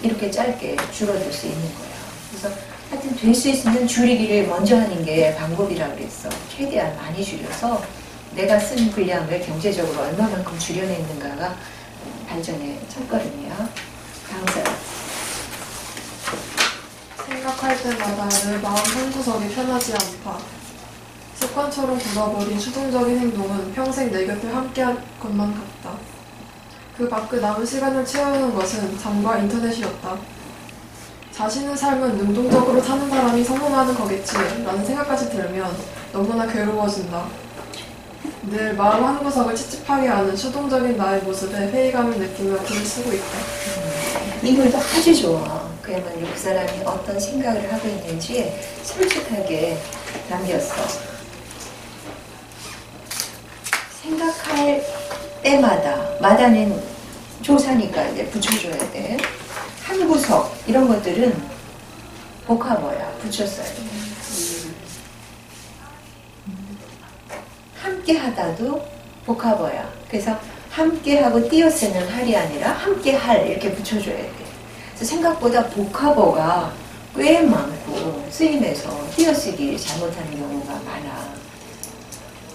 이렇게 짧게 줄어들 수 있는 거야. 그래서 하여튼 될 수 있으면 줄이기를 먼저 하는 게 방법이라고 그랬어. 최대한 많이 줄여서 내가 쓴 분량을 경제적으로 얼마만큼 줄여냈는가가 발전의 첫걸음이야. 다음 사람. 생각할 때마다 내 마음 한구석이 편하지 않다. 습관처럼 굳어버린 수동적인 행동은 평생 내 곁을 함께할 것만 같다. 그 밖의 남은 시간을 채우는 것은 잠과 인터넷이었다. 자신의 삶은 능동적으로 사는 사람이 성공하는 거겠지 라는 생각까지 들으면 너무나 괴로워진다. 늘 마음 한구석을 찝찝하게 하는 수동적인 나의 모습에 회의감을 느끼며 글을 쓰고 있다. 이 글도 아주 좋아. 그야말로 그 사람이 어떤 생각을 하고 있는지 솔직하게 남겼어. 생각할 때마다, 마다는 조사니까 이제 붙여줘야 돼. 한 구석 이런 것들은 복합어야. 붙였어야 돼. 함께 하다도 복합어야. 그래서 함께하고 띄어쓰는 할이 아니라 함께할 이렇게 붙여줘야 돼. 그래서 생각보다 복합어가 꽤 많고 쓰임에서 띄어쓰기 잘못하는 경우가 많아.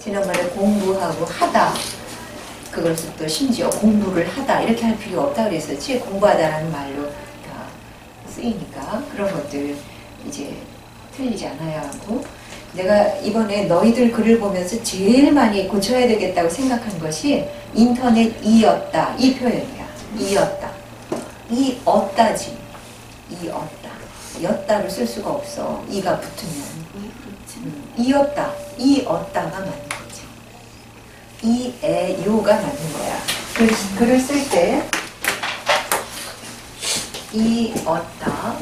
지난번에 공부하고 하다, 그것을 또 심지어 공부를 하다 이렇게 할 필요 없다 그랬었지. 공부하다라는 말로 다 쓰이니까 그런 것들 이제 틀리지 않아야 하고. 내가 이번에 너희들 글을 보면서 제일 많이 고쳐야 되겠다고 생각한 것이 인터넷 이었다 이 표현이야. 이었다. 이었다지. 이었다. 였다를 쓸 수가 없어. 이가 붙으면. 이었다. 이었다가 맞는 거지. 이에요가 맞는 거야. 글을 쓸 때 이었다.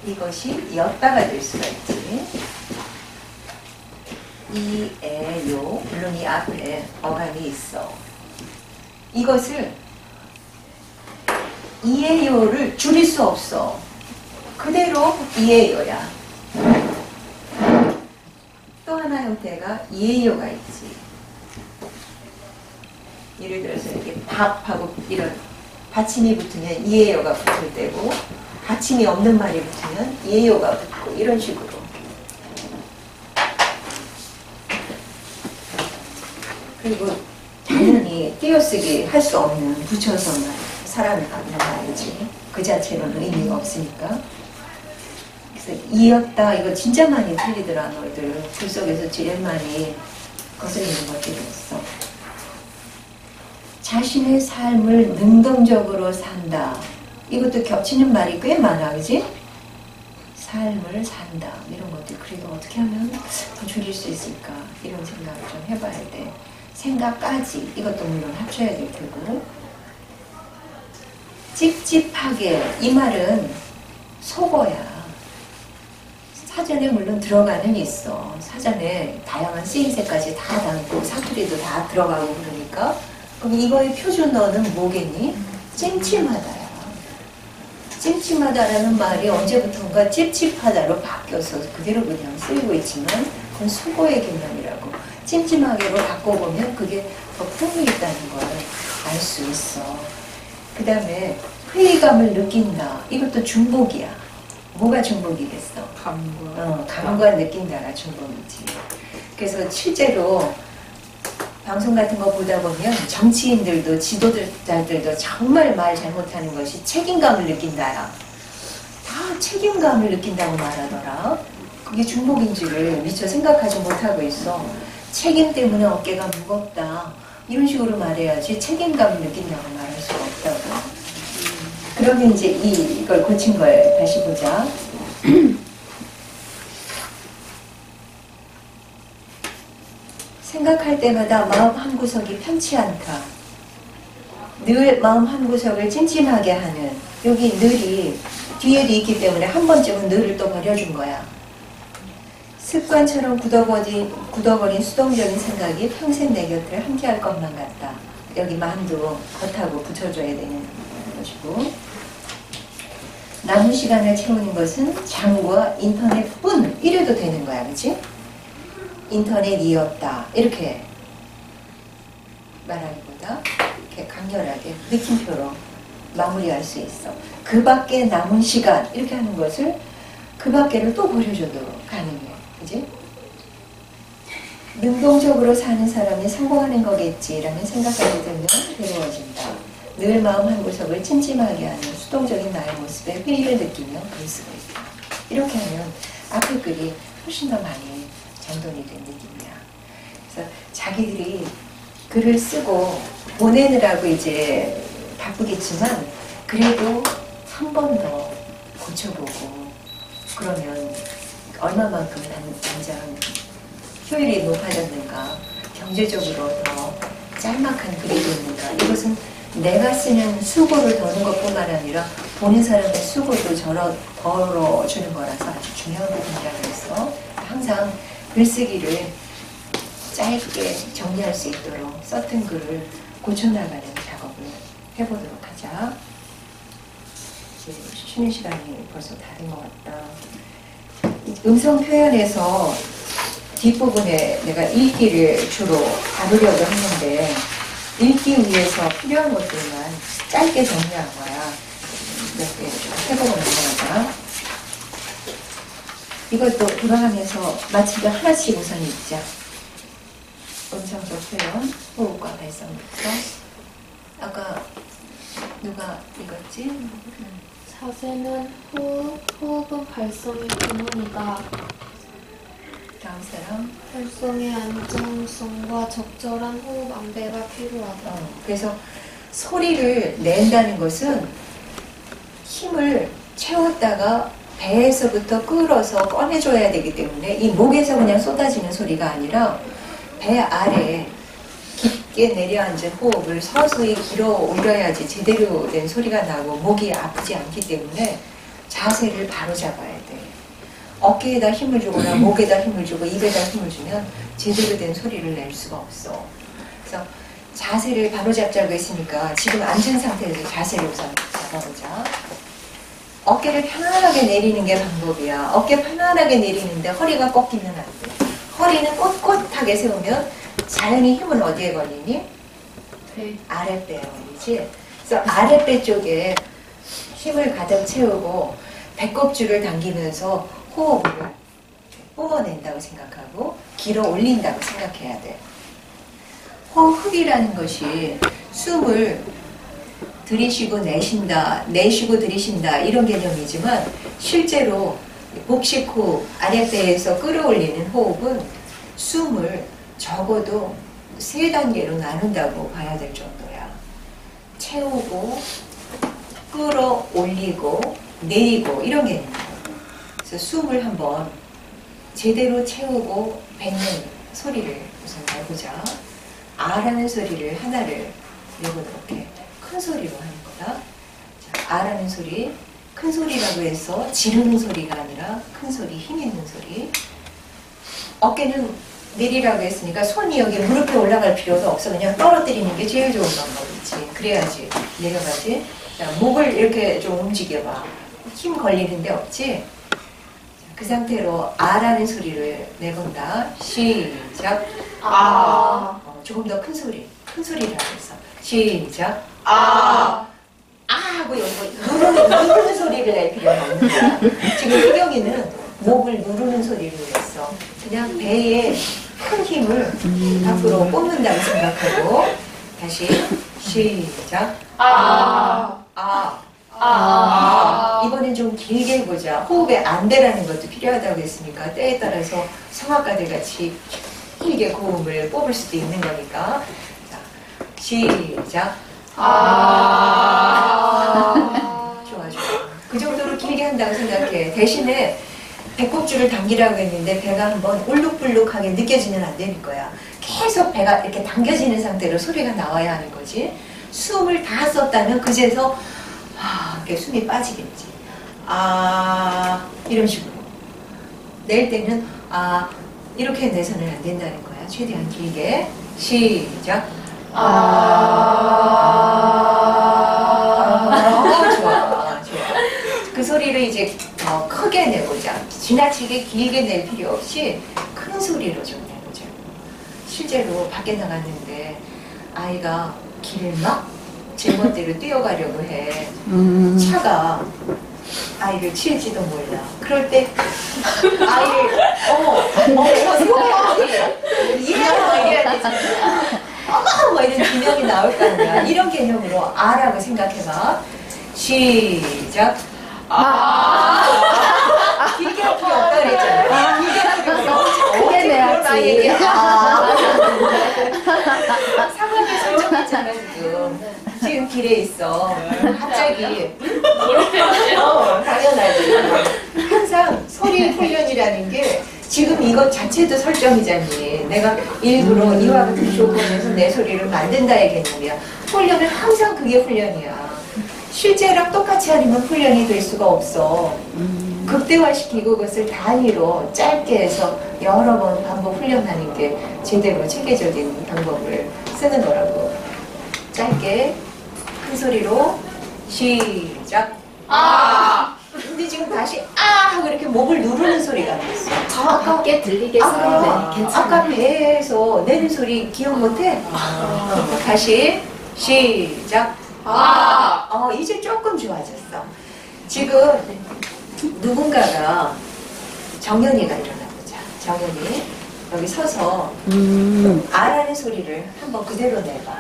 이것이 였다가 될 수가 있지. 이에요. 물론 이 앞에 어감이 있어. 이것을 이에요를 줄일 수 없어. 그대로 이에요야. 또 하나 형태가 이에요가 있지. 예를 들어서 이렇게 밥하고 이런 받침이 붙으면 이에요가 붙을 때고, 받침이 없는 말이 붙으면 이에요가 붙고, 이런 식으로. 그리고 당연히 띄어쓰기 할 수 없는 붙여서만 사람을 가면 말이지. 그 자체로는 의미가 없으니까. 그래서 이었다 이거 진짜 많이 틀리더라. 너희들 글 속에서 제일 많이 거슬리는 것들이었어. 자신의 삶을 능동적으로 산다. 이것도 겹치는 말이 꽤 많아, 그지? 삶을 산다. 이런 것들. 그래도 어떻게 하면 더 줄일 수 있을까? 이런 생각을 좀 해봐야 돼. 생각까지. 이것도 물론 합쳐야 될 테고. 찝찝하게. 이 말은 속어야. 사전에 물론 들어가는 있어. 사전에 다양한 쓰임새까지 다 담고 사투리도 다 들어가고 그러니까 그럼 이거의 표준어는 뭐겠니? 찜찜하다야. 찜찜하다라는 말이 언제부턴가 찝찝하다로 바뀌어서 그대로 그냥 쓰이고 있지만 그건 수고의 개념이라고. 찜찜하게로 바꿔보면 그게 더 품이 있다는 걸 알 수 있어. 그 다음에 회의감을 느낀다. 이것도 중복이야. 뭐가 중복이겠어? 감과 느낀다가 중복이지. 그래서 실제로 방송 같은 거 보다 보면 정치인들도 지도자들도 정말 말 잘못하는 것이 책임감을 느낀다야. 다 책임감을 느낀다고 말하더라. 그게 중복인지를 미처 생각하지 못하고 있어. 책임 때문에 어깨가 무겁다. 이런 식으로 말해야지 책임감을 느낀다고 말할 수가 없다고. 그러면 이제 이걸 고친 걸 다시 보자. 생각할 때마다 마음 한구석이 편치 않다. 늘 마음 한구석을 찜찜하게 하는. 여기 늘이 뒤에도 있기 때문에 한 번쯤은 늘을 또 버려준 거야. 습관처럼 굳어버린 수동적인 생각이 평생 내 곁을 함께할 것만 같다. 여기 만도 겉하고 붙여줘야 되는 것이고, 남은 시간을 채우는 것은 장과 인터넷뿐. 이래도 되는 거야, 그치? 인터넷이었다. 이렇게 말하기보다 이렇게 강렬하게 느낌표로 마무리할 수 있어. 그 밖에 남은 시간 이렇게 하는 것을 그 밖에를 또 버려줘도 가능해. 그지? 능동적으로 사는 사람이 성공하는 거겠지라는 생각하게 되면 괴로워진다. 늘 마음 한구석을 찜찜하게 하는 수동적인 나의 모습에 회의를 느끼며 글 쓰고 있다. 이렇게 하면 앞에 글이 훨씬 더 많이 정돈이 된 느낌이야. 그래서 자기들이 글을 쓰고 보내느라고 이제 바쁘겠지만 그래도 한 번 더 고쳐보고 그러면 얼마만큼 당장 효율이 높아졌는가, 경제적으로 더 짤막한 글이 됐는가. 이것은 내가 쓰는 수고를 더는 것뿐만 아니라 보는 사람의 수고도 덜어주는 거라서 아주 중요한 부분이라고 해서 항상 글쓰기를 짧게 정리할 수 있도록 썼던 글을 고쳐나가는 작업을 해보도록 하자. 이제 쉬는 시간이 벌써 다 된 것 같다. 음성 표현에서 뒷부분에 내가 읽기를 주로 다루려고 했는데 읽기 위해서 필요한 것들만 짧게 정리한 거야. 몇 개 해보고 넘어가자. 이것도 돌아가면서 마치도 하나씩 우선 읽자. 음성적 표현, 호흡과 발성부터. 아까 누가 읽었지? 자세는 호흡은 발성의 근원이다. 다음 사람. 발성의 안정성과 적절한 호흡 안배가 필요하다. 그래서 소리를 낸다는 것은 힘을 채웠다가 배에서부터 끌어서 꺼내줘야 되기 때문에 이 목에서 그냥 쏟아지는 소리가 아니라 배 아래에 깊게 내려앉은 호흡을 서서히 길어 올려야지 제대로 된 소리가 나고 목이 아프지 않기 때문에 자세를 바로 잡아야 돼. 어깨에다 힘을 주거나 목에다 힘을 주고 입에다 힘을 주면 제대로 된 소리를 낼 수가 없어. 그래서 자세를 바로 잡자고 했으니까 지금 앉은 상태에서 자세를 우선 잡아보자. 어깨를 편안하게 내리는 게 방법이야. 어깨 편안하게 내리는데 허리가 꺾이면 안 돼. 허리는 꼿꼿하게 세우면 자연히 힘은 어디에 걸리니? 배. 아랫배에 걸리지. 그래서 아랫배 쪽에 힘을 가득 채우고 배꼽줄을 당기면서 호흡을 뿜어낸다고 생각하고 길어 올린다고 생각해야 돼. 호흡이라는 것이 숨을 들이쉬고 내쉰다, 내쉬고 들이쉰다 이런 개념이지만 실제로 복식호흡, 아랫배에서 끌어올리는 호흡은 숨을 적어도 3단계로 나눈다고 봐야 될 정도야. 채우고, 끌어올리고, 내리고 이런 개념이에요. 그래서 숨을 한번 제대로 채우고 뱉는 소리를 우선 내보자. 아라는 소리를 하나를 내보도록 해. 큰 소리로 하는 거다. 자, 아라는 소리. 큰 소리라고 해서 지르는 소리가 아니라 큰 소리, 힘 있는 소리. 어깨는 내리라고 했으니까 손이 여기 무릎에 올라갈 필요도 없어. 그냥 떨어뜨리는 게 제일 좋은 방법이지. 그래야지 내려가지. 자, 목을 이렇게 좀 움직여봐. 힘 걸리는 데 없지? 자, 그 상태로 아라는 소리를 내본다. 시작. 조금 더 큰 소리. 큰 소리라고 해서. 시작. 하고 누르는 소리를 낼 필요가 없는 거야. 지금 희경이는 목을 누르는 소리를 냈어. 그냥 배에 큰 힘을 밖으로 뽑는다고 생각하고 다시 시작. 이번엔 좀 길게 해보자. 호흡에 안대라는 것도 필요하다고 했으니까 때에 따라서 성악가들 같이 길게 고음을 뽑을 수도 있는 거니까. 자, 시작. 좋아. 그 정도로 길게 한다고 생각해. 대신에 배꼽줄을 당기라고 했는데 배가 한번 울룩불룩하게 느껴지면 안 되는 거야. 계속 배가 이렇게 당겨지는 상태로 소리가 나와야 하는 거지. 숨을 다 썼다면 그제서 이렇게 숨이 빠지겠지. 이런 식으로. 낼 때는 이렇게 내서는 안 된다는 거야. 최대한 길게. 시작. 좋아. 그 소리를 이제 크게 내보자. 지나치게 길게 낼 필요 없이 큰 소리로 좀 내보자. 실제로 밖에 나갔는데 아이가 길을 막 제멋대로 뛰어가려고 해. 차가 아이를 치일지도 몰라. 그럴 때 아이를 이래야 되지. 뭐 이런 기명이 나올 거 아니야. 이런 개념으로 아라고 생각해봐. 시작. 길게 할 필요 없다 그랬잖아. 길게 할 필요 없어. 크게 내야지. 상황이 설정했잖아 지금 길에 있어. 갑자기 당연하지. 항상 소리 훈련이라는 게 지금 이것 자체도 설정이잖니. 내가 일부러 이와 같은 조건에서 내 소리를 만든다의 개념이야. 훈련은 항상 그게 훈련이야. 실제랑 똑같이 하려면 훈련이 될 수가 없어. 극대화시키고 그것을 단위로 짧게 해서 여러 번 반복 훈련하는 게 제대로 체계적인 방법을 쓰는 거라고. 짧게 큰 소리로 시작. 근데 지금 다시 하고 이렇게 목을 누르는 소리가 났어. 가깝게 들리게 쓰는데 괜찮아. 아까 배에서 내는 소리 기억 못해? 다시 시작. 이제 조금 좋아졌어. 지금 누군가가 정연이가 일어나보자. 정연이 여기 서서 아라는 소리를 한번 그대로 내봐.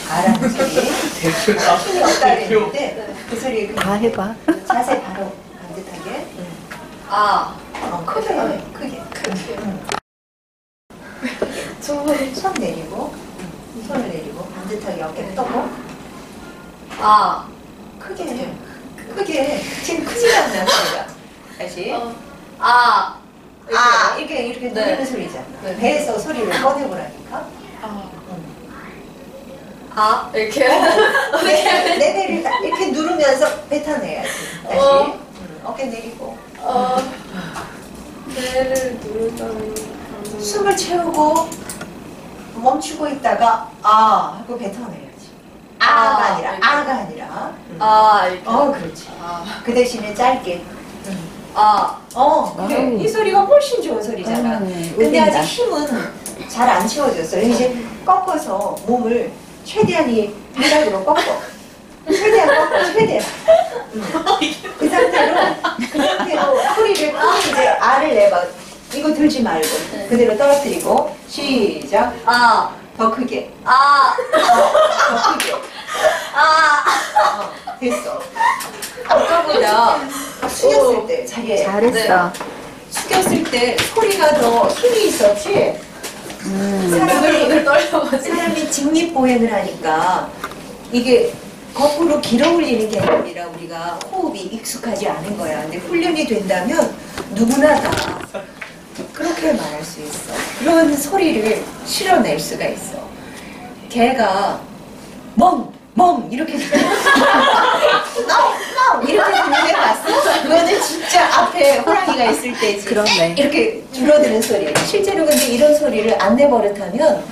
아라는 소리. 힘이 없다 그랬는데 그 소리 다 해봐. 자세 바로 반듯하게. 크게. 손 내리고 손을 내리고 반듯하게 어깨 떠고. 크게. 지금 크지가 않나 소리가. 다시. 이렇게 누르는 소리잖아. 배에서 소리를 꺼내보라니까. 이렇게. 내 배를 딱 이렇게 누르면서 뱉어내야지. 다시. 어깨 내리고. 배를 누르다는 숨을 채우고 멈추고 있다가 하고 뱉어내야지. 아가 아니라. 이렇게. 그렇지. 그 대신에 짧게. 그래. 이 소리가 훨씬 좋은 소리잖아. 근데 아직 힘은 잘 안 채워졌어. 이제 꺾어서 몸을 최대한이 바닥으로 꺾어. 최대한. 그 상태로 소리를 크게 이제 아를 내봐. 이거 들지 말고 그대로 떨어뜨리고 시작. 더 크게. 더 크게. 됐어. 아까보다 숙였을 때 자리에 잘했어. 숙였을 때 소리가 더 힘이 있었지. 사람이 직립보행을 하니까 이게 거꾸로 길어 올리는 게 아니라 우리가 호흡이 익숙하지 않은 거야. 근데 훈련이 된다면 누구나 다 그렇게 말할 수 있어. 그런 소리를 실어낼 수가 있어. 개가 멍! 이렇게 이렇게 부르는 데 봤어? 그거는 진짜 앞에 호랑이가 있을 때지. 그러네. 이렇게 줄어드는 소리. 실제로 근데 이런 소리를 안 내버릇하면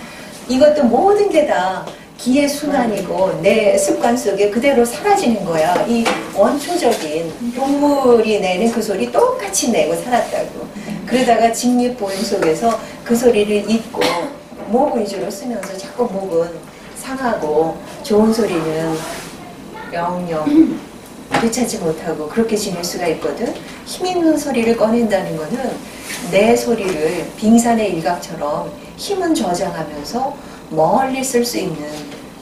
이것도 모든 게 다 기의 순환이고 내 습관 속에 그대로 사라지는 거야. 이 원초적인 동물이 내는 그 소리 똑같이 내고 살았다고. 그러다가 직립보행 속에서 그 소리를 잊고 목 위주로 쓰면서 자꾸 목은 상하고 좋은 소리는 영영 되찾지 못하고 그렇게 지낼 수가 있거든. 힘있는 소리를 꺼낸다는 거는 내 소리를 빙산의 일각처럼 힘은 저장하면서 멀리 쓸 수 있는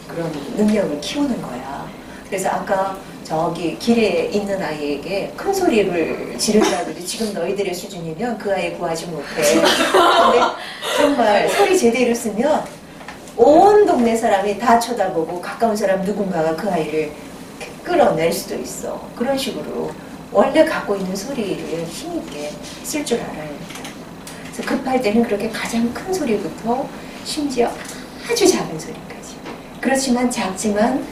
그런 능력을 키우는 거야. 그래서 아까 저기 길에 있는 아이에게 큰 소리를 지른다고 지금 너희들의 수준이면 그 아이 구하지 못해. 근데 정말 소리 제대로 쓰면 온 동네 사람이 다 쳐다보고 가까운 사람 누군가가 그 아이를 끌어낼 수도 있어. 그런 식으로 원래 갖고 있는 소리를 힘있게 쓸 줄 알아야 돼. 그래서 급할 때는 그렇게 가장 큰 소리부터 심지어 아주 작은 소리까지. 그렇지만 작지만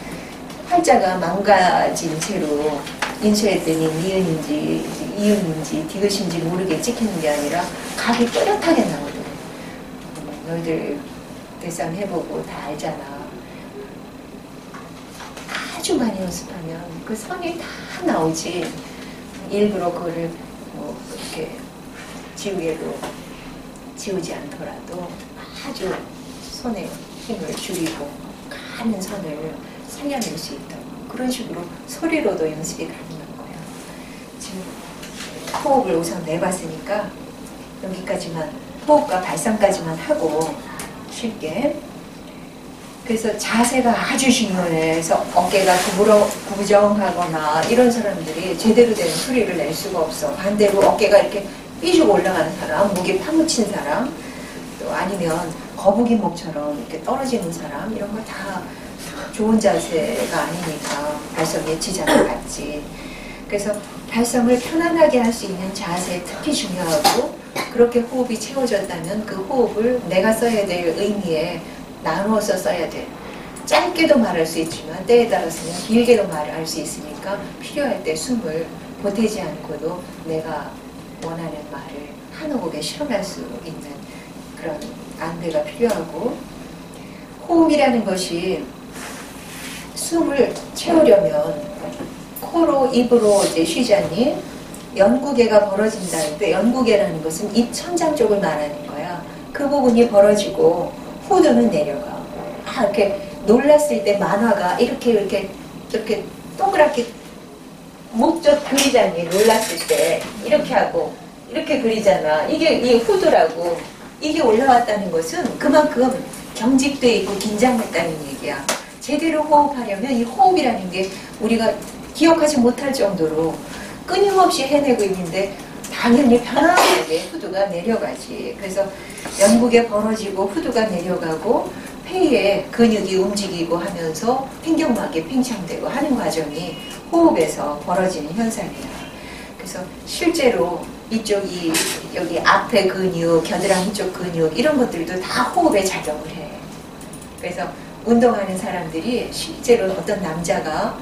활자가 망가진 채로 인수했더니 니은인지 이은인지 디귿인지 모르게 찍히는 게 아니라 각이 또렷하게 나오더래. 너희들 대상 해보고 다 알잖아. 아주 많이 연습하면 그 선이 다 나오지. 일부러 그거를 뭐 이렇게 지우개로 지우지 않더라도 아주 손에 힘을 줄이고 가는 선을 살려낼 수 있다고. 그런 식으로 소리로도 연습이 가능한 거야. 지금 호흡을 우선 내봤으니까 여기까지만, 호흡과 발성까지만 하고 쉽게. 그래서 자세가 아주 중요해서 어깨가 구부정하거나 이런 사람들이 제대로 된 소리를 낼 수가 없어. 반대로 어깨가 이렇게 삐죽 올라가는 사람, 목이 파묻힌 사람, 또 아니면 거북이 목처럼 이렇게 떨어지는 사람, 이런 거 다 좋은 자세가 아니니까 발성에 지장을 받지. 그래서 발성을 편안하게 할 수 있는 자세 특히 중요하고, 그렇게 호흡이 채워졌다면 그 호흡을 내가 써야 될 의미에 나누어서 써야 돼. 짧게도 말할 수 있지만 때에 따라서는 길게도 말할 수 있으니까 필요할 때 숨을 보태지 않고도 내가 원하는 말을 한 호흡에 실어갈 수 있는 그런 안배가 필요하고, 호흡이라는 것이 숨을 채우려면 코로 입으로 이제 쉬자니 연구개가 벌어진다는데, 연구개라는 것은 입 천장 쪽을 말하는 거야. 그 부분이 벌어지고 후두는 내려가. 이렇게 놀랐을 때 만화가 이렇게 동그랗게 목젖 그리잖니. 놀랐을 때 이렇게 하고 이렇게 그리잖아. 이게 이 후두라고. 이게 올라왔다는 것은 그만큼 경직돼 있고 긴장했다는 얘기야. 제대로 호흡하려면 이 호흡이라는 게 우리가 기억하지 못할 정도로 끊임없이 해내고 있는데 당연히 편안하게 후두가 내려가지. 그래서 연국에 벌어지고 후두가 내려가고 폐에 근육이 움직이고 하면서 횡격막이 팽창되고 하는 과정이 호흡에서 벌어지는 현상이야. 그래서 실제로 이쪽이 여기 앞에 근육, 겨드랑이 쪽 근육 이런 것들도 다 호흡에 작용을 해. 그래서 운동하는 사람들이 실제로 어떤 남자가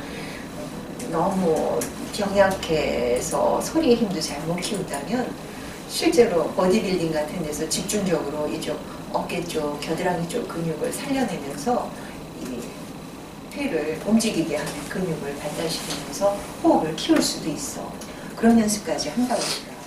너무 병약해서 소리의 힘도 잘 못 키운다면 실제로 보디빌딩 같은 데서 집중적으로 이쪽 어깨 쪽, 겨드랑이 쪽 근육을 살려내면서 이 폐를 움직이게 하는 근육을 발달시키면서 호흡을 키울 수도 있어. 그런 연습까지 한다고 하더라고요.